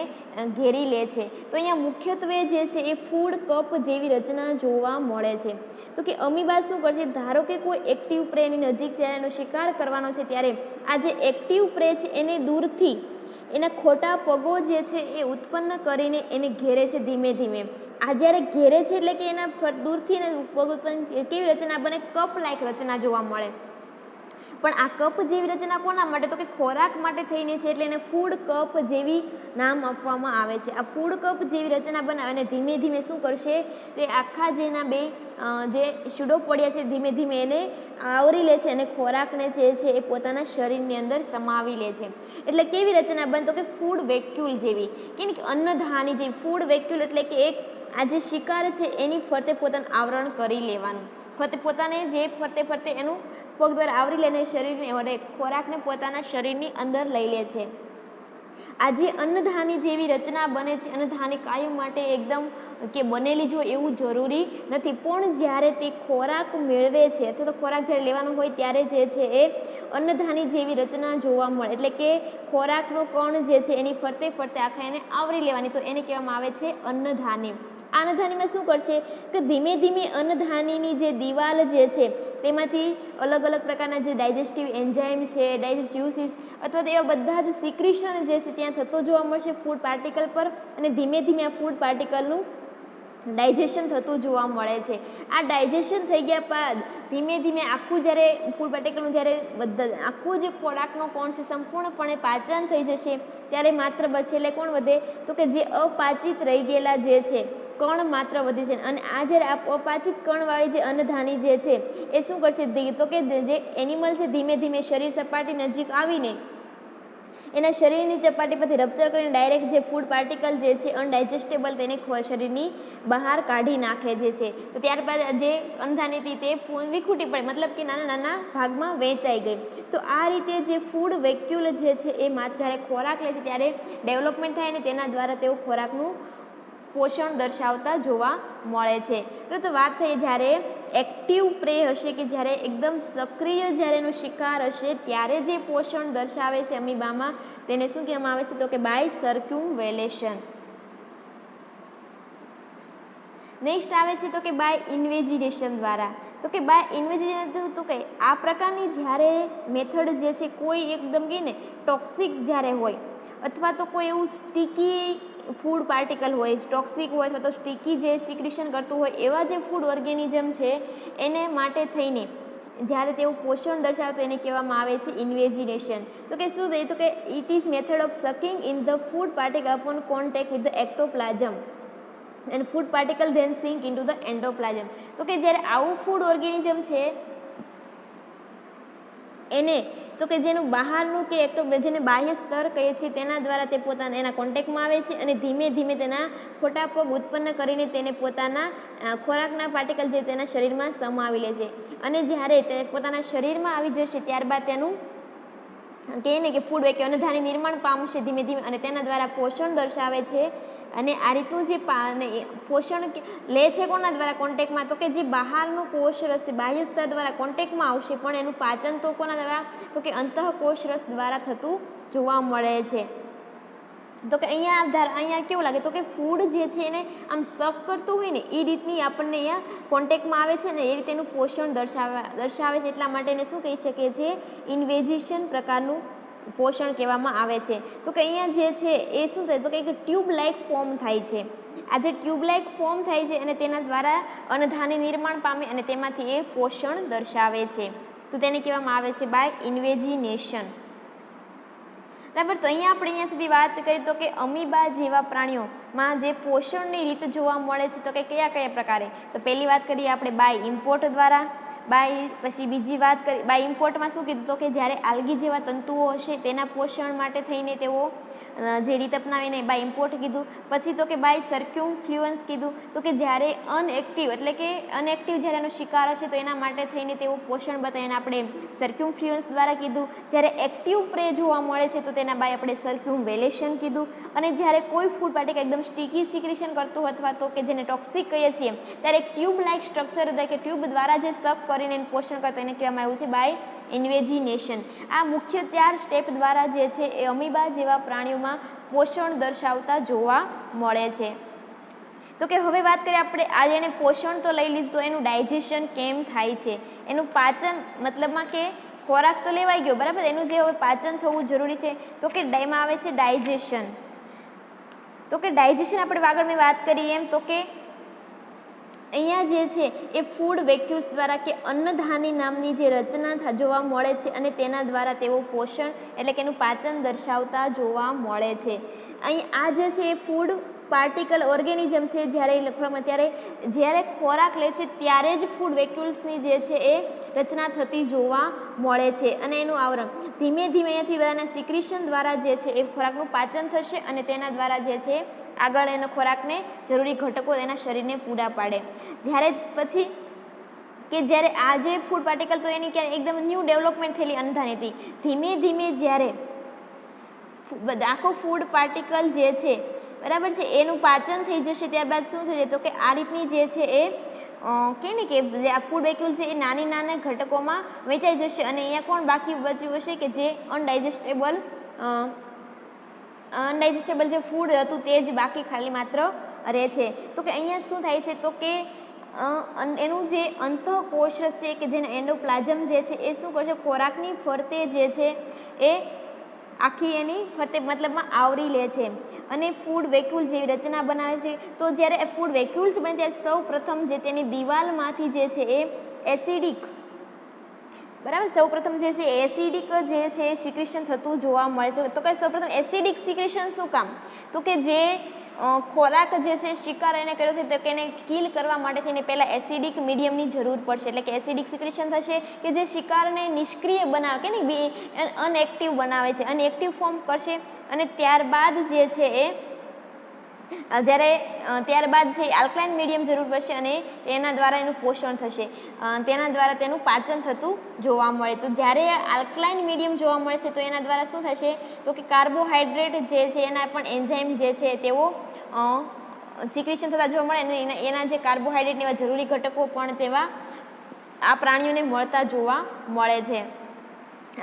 ઘેરી લે છે. તો અહીંયા મુખ્યત્વે જે છે એ ફૂડ કપ જેવી રચના જોવા મળે છે. તો કે અમીબા શું કરશે, ધારો કે કોઈ એક્ટિવ પ્રેની નજીક જ્યારે એનો શિકાર કરવાનો છે ત્યારે આ જે એક્ટિવ પ્રે છે એને દૂરથી એના ખોટા પગો જે છે એ ઉત્પન્ન કરીને એને ઘેરે છે ધીમે ધીમે. આ જ્યારે ઘેરે છે એટલે કે એના દૂરથી એને પગ ઉત્પન્ન કેવી રચના બને? કપ લાયક રચના જોવા મળે. પણ આ કપ જેવી રચના કોના માટે? તો કે ખોરાક માટે થઈને છે, એટલે એને ફૂડ કપ જેવી નામ આપવામાં આવે છે. આ ફૂડ કપ જેવી રચના બનાવે અને ધીમે ધીમે શું કરશે? તે આખા જેના બે જે સ્યુડોપોડિયા છે ધીમે ધીમે એને આવરી લે છે અને ખોરાકને જે છે એ પોતાના શરીરની અંદર સમાવી લે છે. એટલે કેવી રચના બને? તો કે ફૂડ વેક્યુલ જેવી, કે અન્નધાની જેવી. ફૂડ વેક્યુલ એટલે કે એક આ જે શિકાર છે એની ફરતે પોતાનું આવરણ કરી લેવાનું, પોતાને જે ફરતે એનું પગ દ્વારા આવરી લઈને શરીરને ખોરાકને પોતાના શરીરની અંદર લઈ લે છે. આ જે અન્નધાની જેવી રચના બને છે, અન્નધાની કાયમ માટે એકદમ કે બનેલી જો એવું જરૂરી નથી, પણ જ્યારે તે ખોરાક મેળવે છે અથવા તો ખોરાક જ્યારે લેવાનો હોય ત્યારે જે છે એ અન્નધાની જેવી રચના જોવા મળે. એટલે કે ખોરાકનો કણ જે છે એની ફરતે આખા એને આવરી લેવાની, તો એને કહેવામાં આવે છે અન્નધાની. આ અન્નધાનીમાં શું કરશે કે ધીમે ધીમે અન્નધાનીની જે દિવાલ જે છે તેમાંથી અલગ અલગ પ્રકારના જે ડાયજેસ્ટિવ એન્ઝાઇમ છે, ડાયજેસ્ટિવ યુસીસ અથવા તો એવા બધા જ સિક્રિશન જે છે ત્યાં થતો જોવા મળશે ફૂડ પાર્ટિકલ પર, અને ધીમે ધીમે આ ફૂડ પાર્ટિકલનું ડાયજેશન થતું જોવા મળે છે. આ ડાયજેશન થઈ ગયા બાદ ધીમે ધીમે આખું જ્યારે ફૂડ પાર્ટિકલનું જ્યારે આખું જે ખોરાકનો કોણ છે સંપૂર્ણપણે પાચન થઈ જશે ત્યારે માત્ર બચેલે કોણ વધે? તો કે જે અપાચિત રહી ગયેલા જે છે કણ માત્ર વધે છે. અને આ જ્યારે અપાચિત કણવાળી જે અન્નધાની જે છે એ શું કરશે? તો કે જે એનિમલ છે ધીમે ધીમે શરીર સપાટી નજીક આવીને એના શરીરની ચપાટી પરથી રપ્ચર કરીને ડાયરેક્ટ જે ફૂડ પાર્ટિકલ જે છે અનડાયજેસ્ટેબલ તેને શરીરની બહાર કાઢી નાખે જે છે. તો ત્યારબાદ જે અન્નધાની હતી તે વિખૂટી પડે, મતલબ કે નાના નાના ભાગમાં વહેંચાઈ ગઈ. તો આ રીતે જે ફૂડ વેક્યુલ જે છે એ જ્યારે ખોરાક લે છે ત્યારે ડેવલપમેન્ટ થાય અને તેના દ્વારા તેઓ ખોરાકનું પોષણ દર્શાવતા જોવા મળે છે. તો વાત થઈ જ્યારે એક્ટિવ પ્રે હશે, કે જ્યારે એકદમ સક્રિય જ્યારે એનો શિકાર હશે ત્યારે જે પોષણ દર્શાવે છે અમીબામાં તેને શું કહેવામાં આવે છે? તો કે બાય સર્ક્યુમવેલેશન. નેક્સ્ટ આવે છે તો કે બાય ઇન્વેજિનેશન દ્વારા. તો કે બાય ઇન્વેજિનેશન તો કે આ પ્રકારની જ્યારે મેથડ જે છે કોઈ એકદમ કહીએ ને ટોક્સિક જ્યારે હોય અથવા તો કોઈ એવું સ્ટીકી ફૂડ પાર્ટિકલ હોય, ટોક્સિક હોય અથવા તો સ્ટીકી જે સિક્રિશન કરતું હોય એવા જે ફૂડ ઓર્ગેનિઝમ છે એને માટે થઈને જ્યારે તેઓ પોષણ દર્શાવતો એને કહેવામાં આવે છે ઇન્વેજિનેશન. તો કે શું થાય? તો કે it is method of sucking in the food particle upon contact with the ectoplasm and food particle then sink into the endoplasm. તો કે જ્યારે આવું ફૂડ ઓર્ગેનિઝમ છે એને તો કે જેનું બહારનું કે જેને બાહ્ય સ્તર કહીએ છીએ તેના દ્વારા તે પોતાના એના કોન્ટેક્ટમાં આવે છે અને ધીમે ધીમે તેના ખોટા પગ ઉત્પન્ન કરીને તેને પોતાના ખોરાકના પાર્ટિકલ જે તેના શરીરમાં સમાવી લે છે. અને જ્યારે તે પોતાના શરીરમાં આવી જશે ત્યારબાદ તેનું કહે ને કે ફૂડ વેક્યુલ અન્નધાની નિર્માણ પામશે ધીમે ધીમે અને તેના દ્વારા પોષણ દર્શાવે છે. અને આ રીતનું જે પોષણ લે છે કોના દ્વારા? કોન્ટેક્ટમાં. તો કે જે બહારનું કોષ રસ બાહ્ય સ્તર દ્વારા કોન્ટેક્ટમાં આવશે પણ એનું પાચન તો કોના દ્વારા? તો કે અંતઃકોષ રસ દ્વારા થતું જોવા મળે છે. તો કે અહીંયા કેવું લાગે? તો કે ફૂડ જે છે એને આમ સક કરતું હોય ને એ રીતની આપણને અહીંયા કોન્ટેક્ટમાં આવે છે ને એ રીતે એનું પોષણ દર્શાવે છે. એટલા માટે એને શું કહી શકીએ છીએ? ઇન્વેજિનેશન પ્રકારનું પોષણ કહેવામાં આવે છે. તો કે અહીંયા જે છે એ શું થાય? તો કે એક ટ્યુબ લાઇક ફોર્મ થાય છે. આ જે ટ્યુબ લાઇક ફોર્મ થાય છે અને તેના દ્વારા અન્નધાની નિર્માણ પામે અને તેમાંથી એ પોષણ દર્શાવે છે. તો તેને કહેવામાં આવે છે બાય ઇન્વેજિનેશન. બરાબર. તો અહીંયા સુધી વાત કરીએ તો કે અમીબા જેવા પ્રાણીઓમાં જે પોષણની રીત જોવા મળે છે તો કે કયા કયા પ્રકારે? તો પહેલી વાત કરીએ આપણે બાય ઇમ્પોર્ટ દ્વારા. પછી બીજી વાત કરી બાય ઇમ્પોર્ટમાં શું કીધું? તો કે જ્યારે આલ્ગી જેવા તંતુઓ હશે તેના પોષણ માટે થઈને તેઓ જે રીત અપનાવીને બાય ઇમ્પોર્ટ કીધું. પછી તો કે બાય સર્ક્યુમફ્લુઅન્સ કીધું. તો કે જ્યારે અનએક્ટિવ એટલે કે અનએક્ટિવ જ્યારે એનો શિકાર હશે તો એના માટે થઈને તેઓ પોષણ બતાવીને આપણે સર્ક્યુમફ્લુઅન્સ દ્વારા કીધું. જ્યારે એક્ટિવ પ્રે જોવા મળે છે તો તેના બાય આપણે સર્ક્યુમવેલેશન કીધું. અને જ્યારે કોઈ ફૂડ પાર્ટિકલ એકદમ સ્ટીકી સિક્રેશન કરતું અથવા તો કે જેને ટોક્સિક કહીએ છીએ ત્યારે એક ટ્યુબ લાઇક સ્ટ્રક્ચર એટલે કે ટ્યુબ દ્વારા જે સક કરીને પોષણ કરતો એને કહેવામાં આવ્યું છે બાય ઇન્વેજિનેશન. આ મુખ્ય 4 સ્ટેપ દ્વારા જે છે એ અમીબા જેવા પ્રાણીઓમાં પોષણ દર્શાવતા જોવા મળે છે. તો કે હવે વાત કરીએ આપણે આજે એને પોષણ તો લઈ લીધું તો એનું ડાયજેશન કેમ થાય છે? એનું પાચન મતલબમાં કે ખોરાક તો લેવાઈ ગયો બરાબર, એનું જે પાચન થવું જરૂરી છે તો કે એમાં આવે છે ડાયજેશન. તો કે ડાયજેશન આપણે આગળ મેં વાત કરી એમ તો કે અહીંયા જે છે એ ફૂડ વેક્યુલ્સ દ્વારા કે અન્નધાની નામની જે રચના જોવા મળે છે અને તેના દ્વારા તેઓ પોષણ એટલે કે એનું પાચન દર્શાવતા જોવા મળે છે. અહીં આ જે છે એ ફૂડ પાર્ટિકલ ઓર્ગેનિઝમ છે જ્યારે ખોરાક લે છે ત્યારે જ ફૂડ વેક્યુલ્સની જે છે એ રચના થતી જોવા મળે છે અને એનું આવરણ ધીમે ધીમે અહીંયાથી બધાના સિક્રિશન દ્વારા જે છે એ ખોરાકનું પાચન થશે અને તેના દ્વારા જે છે આગળ એનો ખોરાકને જરૂરી ઘટકો એના શરીરને પૂરા પાડે. ત્યારે પછી કે જ્યારે આ જે ફૂડ પાર્ટિકલ તો એની ક્યારે એકદમ ન્યૂ ડેવલપમેન્ટ થયેલી અન્નધાની હતી, ધીમે ધીમે જ્યારે આખો ફૂડ પાર્ટિકલ જે છે બરાબર છે એનું પાચન થઈ જશે ત્યારબાદ શું થશે તો કે આ રીતની જે છે એ કે ને કે આ ફૂડ વેક્યુલ છે એ નાની નાના ઘટકોમાં વહેંચાઈ જશે અને અહીંયા કોણ બાકી બચ્યું હશે કે જે અનડાઇજેસ્ટેબલ જે ફૂડ હતું તે જ બાકી ખાલી માત્ર રહે છે. તો કે અહીંયા શું થાય છે તો કે એનું જે અંતઃકોષરસ છે કે જેને એન્ડોપ્લાઝમ જે છે એ શું કરશે ખોરાકની ફરતે જે છે એ આખી એની ફરતે મતલબમાં આવરી લે છે અને ફૂડ વેક્યુલ જેવી રચના બનાવે છે. તો જ્યારે ફૂડ વેક્યુલ્સ બને ત્યારે સૌ પ્રથમ જે તેની દિવાલમાંથી જે છે એ એસિડિક બરાબર સૌપ્રથમ જે છે એસિડિક જે છે એ સિક્રેશન થતું જોવા મળે છે. તો કે સૌપ્રથમ એસિડિક સિક્રેશન શું કામ તો કે જે ખોરાક જે છે શિકાર એને કર્યો છે તો કે એને કિલ કરવા માટે થઈને પહેલાં એસિડિક મીડિયમની જરૂર પડશે એટલે કે એસિડિક સિક્રેશન થશે કે જે શિકારને નિષ્ક્રિય બનાવે કે નહીં અનએક્ટિવ બનાવે છે અનએક્ટિવ ફોર્મ કરશે અને ત્યારબાદ જે છે એ ત્યારબાદ છે આલ્કલાઇન મીડિયમ જરૂર પડશે અને તેના દ્વારા એનું પોષણ થશે તેના દ્વારા તેનું પાચન થતું જોવા મળે. તો જ્યારે આલ્કલાઇન મીડિયમ જોવા મળે છે તો એના દ્વારા શું થશે તો કે કાર્બોહાઈડ્રેટ જે છે એના પણ એન્ઝાઇમ જે છે તેઓ સિક્રેશન થતા જોવા મળે અને એના જે કાર્બોહાઈડ્રેટ એવા જરૂરી ઘટકો પણ તેવા આ પ્રાણીઓને મળતા જોવા મળે છે.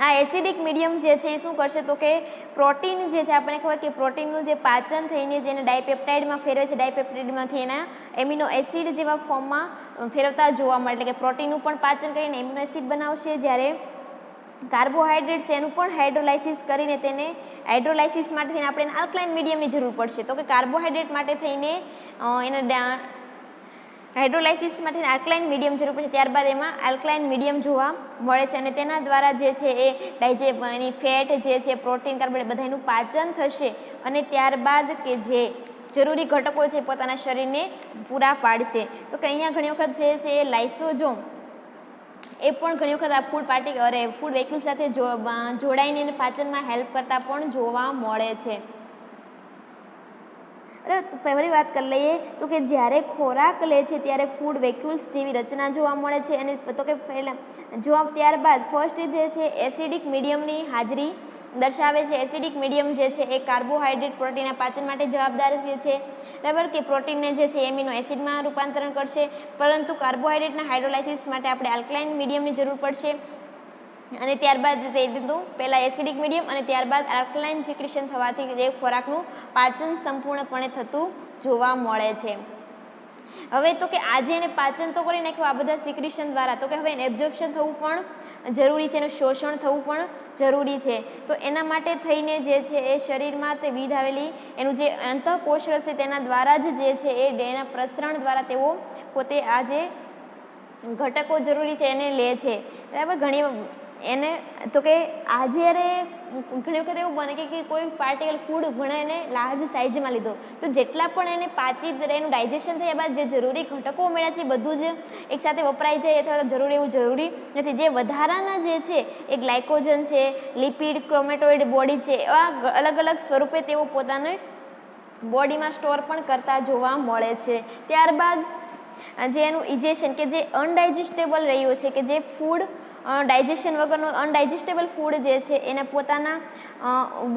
આ એસિડિક મીડિયમ જે છે એ શું કરશે તો કે પ્રોટીન જે છે આપણને ખબર કે પ્રોટીનનું જે પાચન થઈને જેને ડાયપેપ્ટાઇડમાં ફેરવે છે ડાયપેપ્ટાઇડમાંથી એના એમિનો એસિડ જેવા ફોર્મમાં ફેરવતા જોવા મળે એટલે કે પ્રોટીનનું પણ પાચન કરીને એમિનો એસિડ બનાવશે જ્યારે કાર્બોહાઈડ્રેટ છે એનું પણ હાઇડ્રોલાઇસિસ કરીને તેને હાઇડ્રોલાઇસિસ માટે થઈને આપણે આલ્કલાઇન મીડિયમની જરૂર પડશે. તો કે કાર્બોહાઈડ્રેટ માટે થઈને એના હાઇડ્રોલાઇસિસ માટે આલ્કલાઇન મીડિયમ જરૂર પડશે ત્યારબાદ એમાં આલ્કલાઇન મીડિયમ જોવા મળે છે અને તેના દ્વારા જે છે એ એની ફેટ જે છે પ્રોટીન કાર્બોહાઈડ્રેટ બધાનું પાચન થશે અને ત્યારબાદ કે જે જરૂરી ઘટકો છે પોતાના શરીરને પૂરા પાડશે. તો કે અહીંયા ઘણી વખત જે છે એ લાઇસોઝોમ એ પણ ઘણી વખત આ ફૂડ વેક્યુલ સાથે જોડાઈને પાચનમાં હેલ્પ કરતા પણ જોવા મળે છે. પહેલી વાત કરી લઈએ તો કે જ્યારે ખોરાક લે છે ત્યારે ફૂડ વેક્યુલ્સ જેવી રચના જોવા મળે છે અને તો કે પહેલાં ત્યારબાદ ફર્સ્ટ જે છે એસિડિક મીડિયમની હાજરી દર્શાવે છે. એસિડિક મીડિયમ જે છે એ કાર્બોહાઈડ્રેટ પ્રોટીનના પાચન માટે જવાબદાર છે બરાબર કે પ્રોટીનને જે છે એમિનો એસિડમાં રૂપાંતરણ કરશે પરંતુ કાર્બોહાઈડ્રેટના હાઇડ્રોલાઇસિસ માટે આપણે આલ્કલાઇન મીડિયમની જરૂર પડશે અને ત્યારબાદ તે દીધું પહેલાં એસિડિક મીડિયમ અને ત્યારબાદ આલ્કલાઇન સિક્રેશન થવાથી જે ખોરાકનું પાચન સંપૂર્ણપણે થતું જોવા મળે છે. હવે તો કે આજે એને પાચન તો કરી નાખ્યું આ બધા સિક્રેશન દ્વારા તો કે હવે એને એબ્ઝોર્પ્શન થવું પણ જરૂરી છે એનું શોષણ થવું પણ જરૂરી છે. તો એના માટે થઈને જે છે એ શરીરમાં તે વિધ આવેલી એનું જે અંતઃકોષ હશે તેના દ્વારા જ જે છે એ એના પ્રસરણ દ્વારા તેઓ પોતે આ જે ઘટકો જરૂરી છે એને લે છે બરાબર. ઘણી એને તો કે આજે ઘણી વખત એવું બને કે કોઈ પાર્ટિકલ ફૂડ ઘણા એને લાર્જ સાઇઝમાં લીધો તો જેટલા પણ એને પાચી એનું ડાયજેશન થયા બાદ જે જરૂરી ઘટકો મળ્યા છે બધું જ એકસાથે વપરાઈ જાય અથવા જરૂરી એવું જરૂરી નથી. જે વધારાના જે છે એ ગ્લાયકોજન છે લિપિડ ક્રોમેટોઇડ બોડી છે એવા અલગ અલગ સ્વરૂપે તેઓ પોતાને બોડીમાં સ્ટોર પણ કરતા જોવા મળે છે. ત્યારબાદ જે એનું ઇજેશન કે જે અનડાયજેસ્ટેબલ રહ્યું છે કે જે ફૂડ ડાયજેશન વગરનો અનડાયજેસ્ટેબલ ફૂડ જે છે એને પોતાના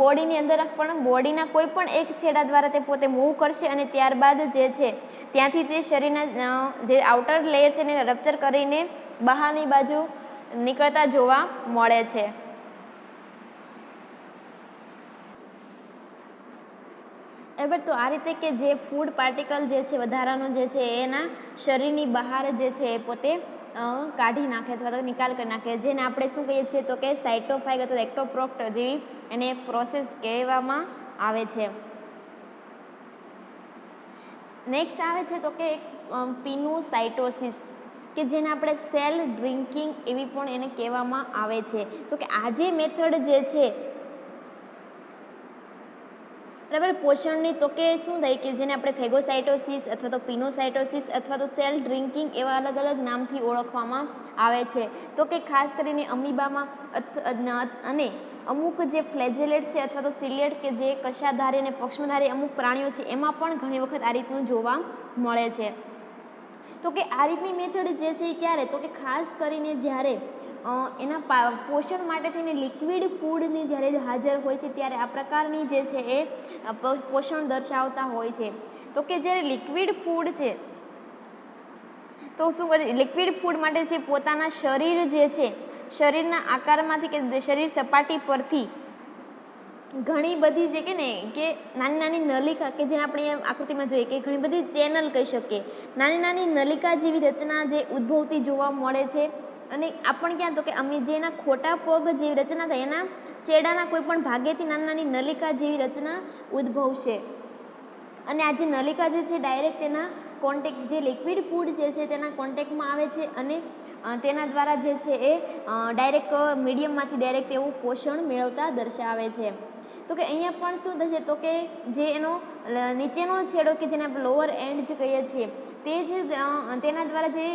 બોડીની અંદર પણ બોડીના કોઈ પણ એક છેડા દ્વારા તે પોતે મૂવ કરશે અને ત્યારબાદ જે છે ત્યાંથી તે શરીરના જે આઉટર લેયર છે એને રપ્ચર કરીને બહારની બાજુ નીકળતા જોવા મળે છે. બરાબર. તો આ રીતે કે જે ફૂડ પાર્ટિકલ જે છે વધારાનો જે છે એના શરીરની બહાર જે છે એ પોતે કાઢી નાખે અથવા તો નિકાલ કરી નાખે, જેને આપણે શું કહીએ છીએ તો કે સાઇટોફાગ અથવા એક્ટોપ્રોક્ટ જેવી એને પ્રોસેસ કહેવામાં આવે છે. નેક્સ્ટ આવે છે તો કે પિનોસાઇટોસિસ, કે જેને આપણે સેલ ડ્રિંકિંગ એવી પણ એને કહેવામાં આવે છે. તો કે આ જે મેથડ જે છે બરાબર પોષણની, તો કે શું થાય કે જેને આપણે ફેગોસાઇટોસિસ અથવા તો પિનોસાઇટોસિસ અથવા તો સેલ ડ્રિંકિંગ એવા અલગ અલગ નામથી ઓળખવામાં આવે છે. તો કે ખાસ કરીને અમીબામાં અને અમુક જે ફ્લેજેલેટ છે અથવા તો સિલિયેટ કે જે કશાધારી અને પક્ષમધારી અમુક પ્રાણીઓ છે એમાં પણ ઘણી વખત આ રીતનું જોવા મળે છે. તો કે આ રીતની મેથડ જે છે એ ક્યારે, તો કે ખાસ કરીને જ્યારે એના પોષણ માટે થઈને લિક્વિડ ફૂડની જ્યારે હાજર હોય છે ત્યારે આ પ્રકારની જે છે એ પોષણ દર્શાવતા હોય છે. તો કે જ્યારે લિક્વિડ ફૂડ છે તો શું કરે, લિક્વિડ ફૂડ માટે જે પોતાના શરીર જે છે શરીરના આકારમાંથી કે શરીર સપાટી પરથી ઘણી બધી જે કે ને કે નાની નાની નલિકા કે જેને આપણે આકૃતિમાં જોઈએ કે ઘણી બધી ચેનલ કહી શકીએ, નાની નાની નલિકા જેવી રચના જે ઉદ્ભવતી જોવા મળે છે. અને આપણ ક્યાં, તો કે અમે જેના ખોટા પગ જેવી રચના થાય એના છેડાના કોઈ પણ ભાગેથી નાની નાની નલિકા જેવી રચના ઉદ્ભવશે. અને આ જે નલિકા જે છે ડાયરેક્ટ તેના કોન્ટેક્ટ જે લિક્વિડ ફૂડ જે છે તેના કોન્ટેક્ટમાં આવે છે અને તેના દ્વારા જે છે એ ડાયરેક્ટ મીડિયમમાંથી ડાયરેક્ટ એવું પોષણ મેળવતા દર્શાવે છે. તો કે અહીંયા પણ શું થશે, તો કે જે એનો નીચેનો છેડો કે જેને આપણે લોઅર એન્ડ જે કહીએ છીએ તે જ તેના દ્વારા જે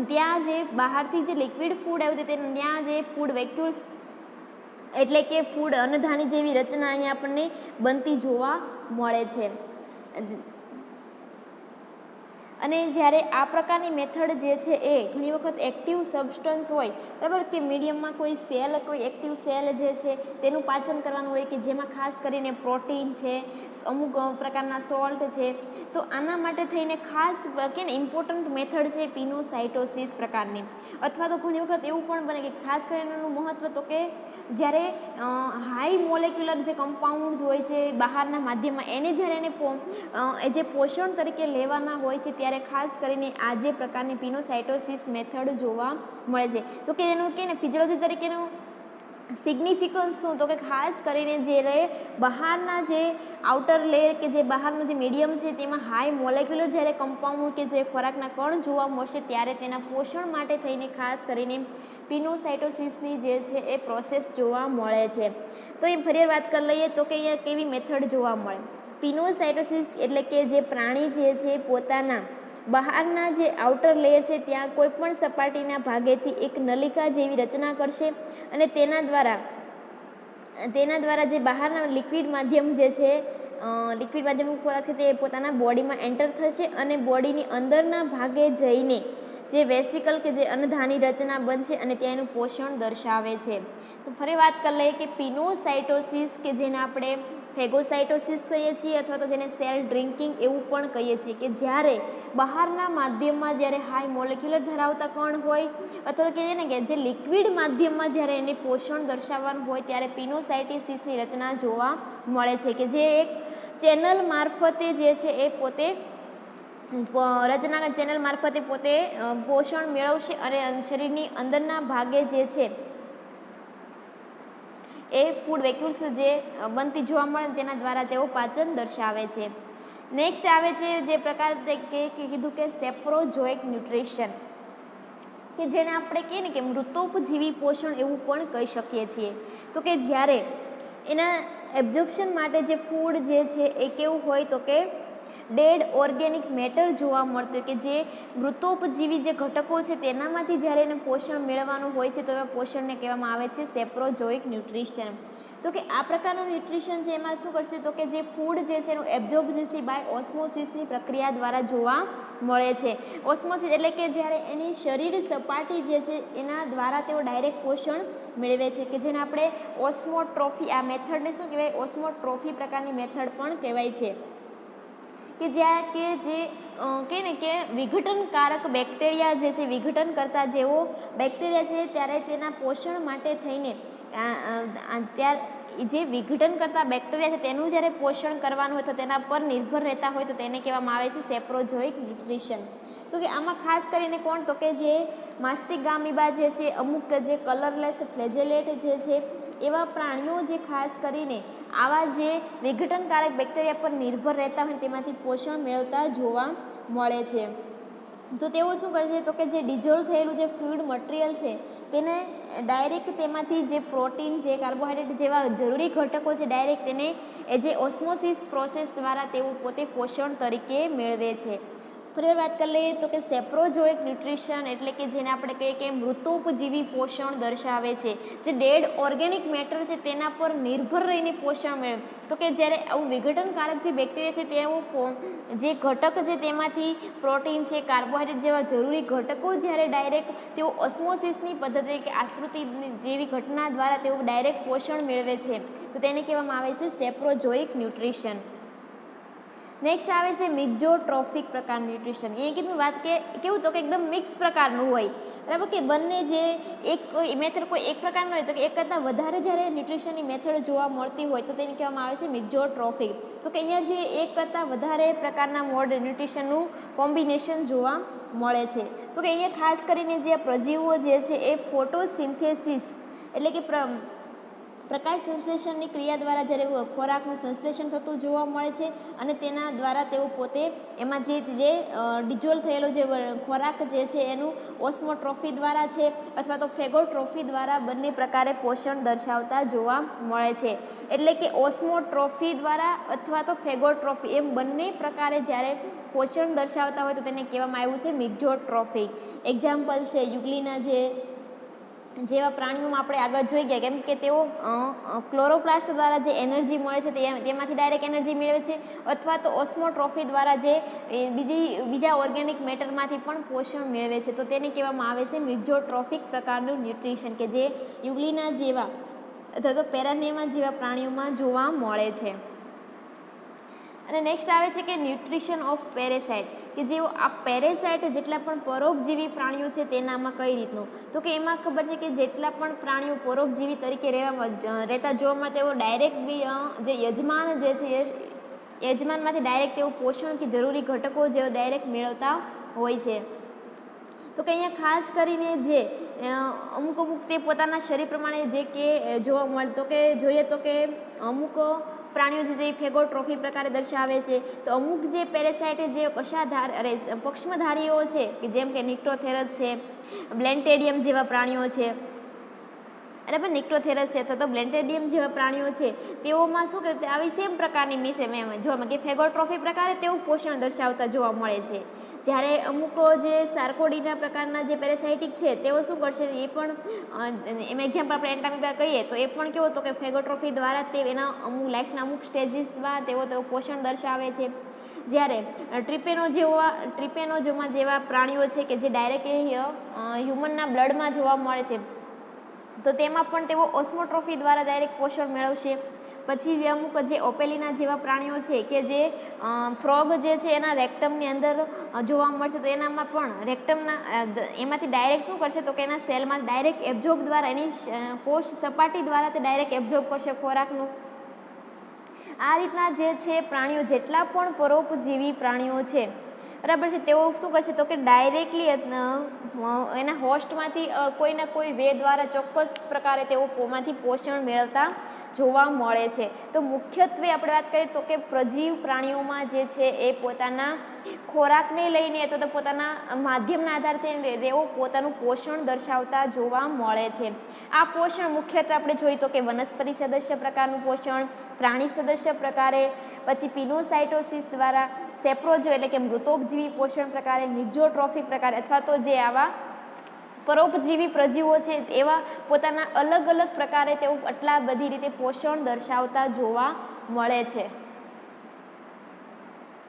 ત્યાં જે બહારથી જે લિક્વિડ ફૂડ આવ્યું તે ત્યાં જે ફૂડ વેક્યુલ્સ એટલે કે ફૂડ અન્નધાની જેવી રચના અહીંયા આપણને બનતી જોવા મળે છે. અને જ્યારે આ પ્રકારની મેથડ જે છે એ ઘણી વખત એક્ટિવ સબસ્ટન્સ હોય બરાબર કે મીડિયમમાં કોઈ એક્ટિવ સેલ જે છે તેનું પાચન કરવાનું હોય કે જેમાં ખાસ કરીને પ્રોટીન છે, અમુક પ્રકારના સોલ્ટ છે, તો આના માટે થઈને ખાસ કે ને ઇમ્પોર્ટન્ટ મેથડ છે પિનોસાઇટોસિસ પ્રકારની. અથવા તો ઘણી વખત એવું પણ બને કે ખાસ કરીને એનું મહત્ત્વ તો કે જ્યારે હાઈ મોલેક્યુલર જે કમ્પાઉન્ડ હોય છે બહારના માધ્યમમાં એને જ્યારે એને જે પોષણ તરીકે લેવાના હોય છે ત્યારે ખાસ કરીને આ જે પ્રકારની પિનોસાઇટોસિસ મેથડ જોવા મળે છે. તો કે એનું કે ને ફિઝિયોલોજી તરીકેનું સિગ્નિફિકન્સ શું, તો કે ખાસ કરીને જ્યારે બહારના જે આઉટર લેયર કે જે બહારનું જે મીડિયમ છે તેમાં હાઈ મોલેક્યુલર જ્યારે કમ્પાઉન્ડ કે જે ખોરાકના કણ જોવા મળશે ત્યારે તેના પોષણ માટે થઈને ખાસ કરીને પિનોસાઇટોસિસની જે છે એ પ્રોસેસ જોવા મળે છે. તો એ ફરી વાત કરી લઈએ તો કે અહીંયા કેવી મેથડ જોવા મળે. પિનોસાઇટોસિસ એટલે કે જે પ્રાણી જે છે પોતાના બહારના જે આઉટર લેયર છે ત્યાં કોઈ પણ સપાટીના ભાગેથી એક નલિકા જેવી રચના કરશે અને તેના દ્વારા જે બહારના લિક્વિડ માધ્યમ જે છે લિક્વિડ માધ્યમનો ખોરાક છે તે પોતાના બોડીમાં એન્ટર થશે અને બોડીની અંદરના ભાગે જઈને જે વેસિકલ કે જે અન્નધાની રચના બનશે અને ત્યાં એનું પોષણ દર્શાવે છે. તો ફરી વાત કરી લઈએ કે પિનોસાઇટોસિસ કે જેને આપણે ફેગોસાઇટોસિસ કહીએ છીએ અથવા તો જેને સેલ ડ્રિંકિંગ એવું પણ કહીએ છીએ કે જ્યારે બહારના માધ્યમમાં જ્યારે હાઈ મોલેક્યુલર ધરાવતા કણ હોય અથવા કે ને કે જે લિક્વિડ માધ્યમમાં જ્યારે એને પોષણ દર્શાવવાનું હોય ત્યારે પિનોસાઇટોસિસની રચના જોવા મળે છે કે જે એક ચેનલ મારફતે જે છે એ પોતે રચના ચેનલ મારફતે પોતે પોષણ મેળવશે અને શરીરની અંદરના ભાગે જે છે એ ફૂડ વેક્યુલ્સ જે બનતી જોવા મળે તેના દ્વારા તેઓ પાચન દર્શાવે છે. નેક્સ્ટ આવે છે જે પ્રકાર કે કીધું કે સેપ્રોઝોઇક ન્યુટ્રિશન કે જેને આપણે કહીએ ને કે મૃતોપજીવી પોષણ એવું પણ કહી શકીએ છીએ. તો કે જ્યારે એના એબ્ઝોર્પ્શન માટે જે ફૂડ જે છે એ કેવું હોય તો કે ડેડ ઓર્ગેનિક મેટર જોવા મળતું કે જે મૃતોપજીવી જે ઘટકો છે તેનામાંથી જ્યારે એને પોષણ મેળવવાનું હોય છે તો એવા પોષણને કહેવામાં આવે છે સેપ્રોઝોઇક ન્યુટ્રિશન. તો કે આ પ્રકારનું ન્યુટ્રિશન છે એમાં શું કરશે તો કે જે ફૂડ જે છે એનું એબ્ઝોર્બ જે છે બાય ઓસ્મોસિસની પ્રક્રિયા દ્વારા જોવા મળે છે. ઓસ્મોસિસ એટલે કે જ્યારે એની શરીર સપાટી જે છે એના દ્વારા તેઓ ડાયરેક્ટ પોષણ મેળવે છે કે જેને આપણે ઓસ્મોટ્રોફી આ મેથડને શું કહેવાય ઓસ્મોટ્રોફી પ્રકારની મેથડ પણ કહેવાય છે કે જ્યાં કે જે કહે ને કે વિઘટનકારક બેક્ટેરિયા જે છે વિઘટન કરતા જેવો બેક્ટેરિયા છે ત્યારે તેના પોષણ માટે થઈને જે વિઘટન કરતા બેક્ટેરિયા છે તેનું જ્યારે પોષણ કરવાનું હોય તો તેના પર નિર્ભર રહેતા હોય તો તેને કહેવામાં આવે છે સેપ્રોઝોઇક ન્યુટ્રિશન. તો કે આમાં ખાસ કરીને કોણ, તો કે જે માસ્ટિક અમીબા જે છે, અમુક જે કલરલેસ ફ્લેજેલેટ જે છે એવા પ્રાણીઓ જે ખાસ કરીને આવા જે વિઘટનકારક બેક્ટેરિયા પર નિર્ભર રહેતા હોય તેમાંથી પોષણ મેળવતા જોવા મળે છે. તો તેઓ શું કરે છે, તો કે જે ડિઝોલ્વ થયેલું જે ફૂડ મટીરિયલ છે તેને ડાયરેક્ટ તેમાંથી જે પ્રોટીન છે, કાર્બોહાઈડ્રેટ જેવા જરૂરી ઘટકો છે, ડાયરેક્ટ તેને એ જે ઓસ્મોસિસ પ્રોસેસ દ્વારા તેઓ પોતે પોષણ તરીકે મેળવે છે. ફરી વાત કરી લઈએ તો કે સેપ્રોઝોઇક ન્યુટ્રિશન એટલે કે જેને આપણે કહીએ કે મૃતોપજીવી પોષણ દર્શાવે છે, જે ડેડ ઓર્ગેનિક મેટર છે તેના પર નિર્ભર રહીને પોષણ મેળવે. તો કે જ્યારે આવું વિઘટનકારક જે બેક્ટેરિયા છે તેઓ જે ઘટક છે તેમાંથી પ્રોટીન છે, કાર્બોહાઈડ્રેટ જેવા જરૂરી ઘટકો જ્યારે ડાયરેક્ટ તેઓ ઓસ્મોસિસની પદ્ધતિ કે આશ્રુતિ જેવી ઘટના દ્વારા તેઓ ડાયરેક્ટ પોષણ મેળવે છે, તો તેને કહેવામાં આવે છે સેપ્રોઝોઇક ન્યુટ્રિશન. નેક્સ્ટ આવે છે મિક્ઝોટ્રોફિક પ્રકારનું ન્યુટ્રિશન. એ કીધું વાત કે કેવું, તો કે એકદમ મિક્સ પ્રકારનું હોય, બરાબર, કે બંને જે એક મેથડ કોઈ એક પ્રકારનો હોય તો કે એક કરતાં વધારે જ્યારે ન્યુટ્રિશનની મેથડ જોવા મળતી હોય તો તેને કહેવામાં આવે છે મિક્ઝોટ્રોફિક. તો કે અહીંયા જે એક કરતાં વધારે પ્રકારના મોડ ન્યુટ્રિશનનું કોમ્બિનેશન જોવા મળે છે. તો કે અહીંયા ખાસ કરીને જે પ્રજીવો જે છે એ ફોટોસિન્થેસિસ એટલે કે પ્રકાશ સંશ્લેષણની ક્રિયા દ્વારા જ્યારે ખોરાકનું સંશ્લેષણ થતું જોવા મળે છે અને તેના દ્વારા તેઓ પોતે એમાં જે ડિઝોલ્વ થયેલો જે ખોરાક જે છે એનું ઓસ્મોટ્રોફી દ્વારા છે અથવા તો ફેગોટ્રોફી દ્વારા બંને પ્રકારે પોષણ દર્શાવતા જોવા મળે છે. એટલે કે ઓસ્મોટ્રોફી દ્વારા અથવા તો ફેગોટ્રોફી એમ બંને પ્રકારે જ્યારે પોષણ દર્શાવતા હોય તો તેને કહેવામાં આવ્યું છે મિક્ઝોટ્રોફી. એક્ઝામ્પલ છે યુગ્લીના જેવા પ્રાણીઓમાં આપણે આગળ જોઈ ગયા, કેમ કે તેઓ ક્લોરોપ્લાસ્ટ દ્વારા જે એનર્જી મળે છે તેમાંથી ડાયરેક્ટ એનર્જી મેળવે છે અથવા તો ઓસ્મોટ્રોફી દ્વારા જે બીજા ઓર્ગેનિક મેટરમાંથી પણ પોષણ મેળવે છે, તો તેને કહેવામાં આવે છે મિક્ઝોટ્રોફિક પ્રકારનું ન્યુટ્રિશન, કે જે યુગ્લીના જેવા અથવા તો પેરાનેમા જેવા પ્રાણીઓમાં જોવા મળે છે. અને નેક્સ્ટ આવે છે કે ન્યુટ્રિશન ઓફ પેરેસાઇટ, કે જેઓ આ પેરેસાઇટ જેટલા પણ પરોપજીવી પ્રાણીઓ છે તેનામાં કઈ રીતનું, તો કે એમાં ખબર છે કે જેટલા પણ પ્રાણીઓ પરોપજીવી તરીકે રહેતા જોવા મળે તેઓ ડાયરેક્ટ જે યજમાન જે છે યજમાનમાંથી ડાયરેક્ટ તેઓ પોષણ કે જરૂરી ઘટકો જે ડાયરેક્ટ મેળવતા હોય છે. તો કે અહીંયા ખાસ કરીને જે અમુક તે પોતાના શરીર પ્રમાણે જે કે જોવા મળે, તો કે જોઈએ તો કે અમુક પ્રાણીઓ જે ફેગોટ્રોફી પ્રકારે દર્શાવે છે, તો અમુક જે પેરેસાઇટ જે પક્ષમધારીઓ છે કે જેમ કે નિક્ટોથેરસ છે, બ્લેન્ટેડિયમ જેવા પ્રાણીઓ છે, બરાબર, નિક્ટોથેરસ છે અથવા તો બ્લેન્ટેડિયમ જેવા પ્રાણીઓ છે તેઓમાં શું કે આવી સેમ પ્રકારની મિસે જોવા કે ફેગોટ્રોફી પ્રકારે તેવું પોષણ દર્શાવતા જોવા મળે છે. જ્યારે અમુક જે સાર્કોડીના પ્રકારના જે પેરેસાઇટિક છે તેઓ શું કરશે, એ પણ એમાં એક્ઝામ્પલ આપણે એન્ટામીબા કહીએ તો એ પણ કેવો, તો કે ફેગોટ્રોફી દ્વારા તે એના અમુક લાઈફના અમુક સ્ટેજીસમાં તેઓ પોષણ દર્શાવે છે. જ્યારે ટ્રિપેનોઝોમા જેવા પ્રાણીઓ છે કે જે ડાયરેક્ટ હ્યુમનના બ્લડમાં જોવા મળે છે, તો તેમાં પણ તેઓ ઓસ્મોટ્રોફી દ્વારા ડાયરેક્ટ પોષણ મેળવશે. પછી જે અમુક જે ઓપેલિના જેવા પ્રાણીઓ છે કે જે ફ્રોગ જે છે એના રેક્ટમની અંદર જોવા મળશે, તો એનામાં પણ રેક્ટમના એમાંથી ડાયરેક્ટ શું કરશે, તો કે એના સેલમાં ડાયરેક્ટ એબ્ઝોર્બ દ્વારા એની કોષ સપાટી દ્વારા તે ડાયરેક્ટ એબ્ઝોર્બ કરશે ખોરાકનું. આ રીતના જે છે પ્રાણીઓ જેટલા પણ પરોપજીવી પ્રાણીઓ છે, બરાબર છે, તેઓ શું કરશે, તો કે ડાયરેક્ટલી એના હોસ્ટમાંથી કોઈના કોઈ વે દ્વારા ચોક્કસ પ્રકારે તેઓ માંથી પોષણ મેળવતા જોવા મળે છે. તો મુખ્યત્વે આપણે વાત કરીએ તો કે પ્રજીવ પ્રાણીઓમાં જે છે એ પોતાના ખોરાકને લઈને અથવા તો પોતાના માધ્યમના આધારે તેઓ પોતાનું પોષણ દર્શાવતા જોવા મળે છે. આ પોષણ મુખ્યત્વે આપણે જોઈએ તો કે વનસ્પતિ સદસ્ય પ્રકારનું પોષણ, પ્રાણી સદસ્ય પ્રકારે, પછી પિનોસાઇટોસિસ દ્વારા, સેપ્રોઝો એટલે કે મૃતોપજીવી પોષણ પ્રકારે, મિક્ઝોટ્રોફિક પ્રકારે અથવા તો જે આવા પરોપજીવી પ્રજીવો છે એવા પોતાના અલગ અલગ પ્રકારે તેઓ આટલા બધી રીતે પોષણ દર્શાવતા જોવા મળે છે.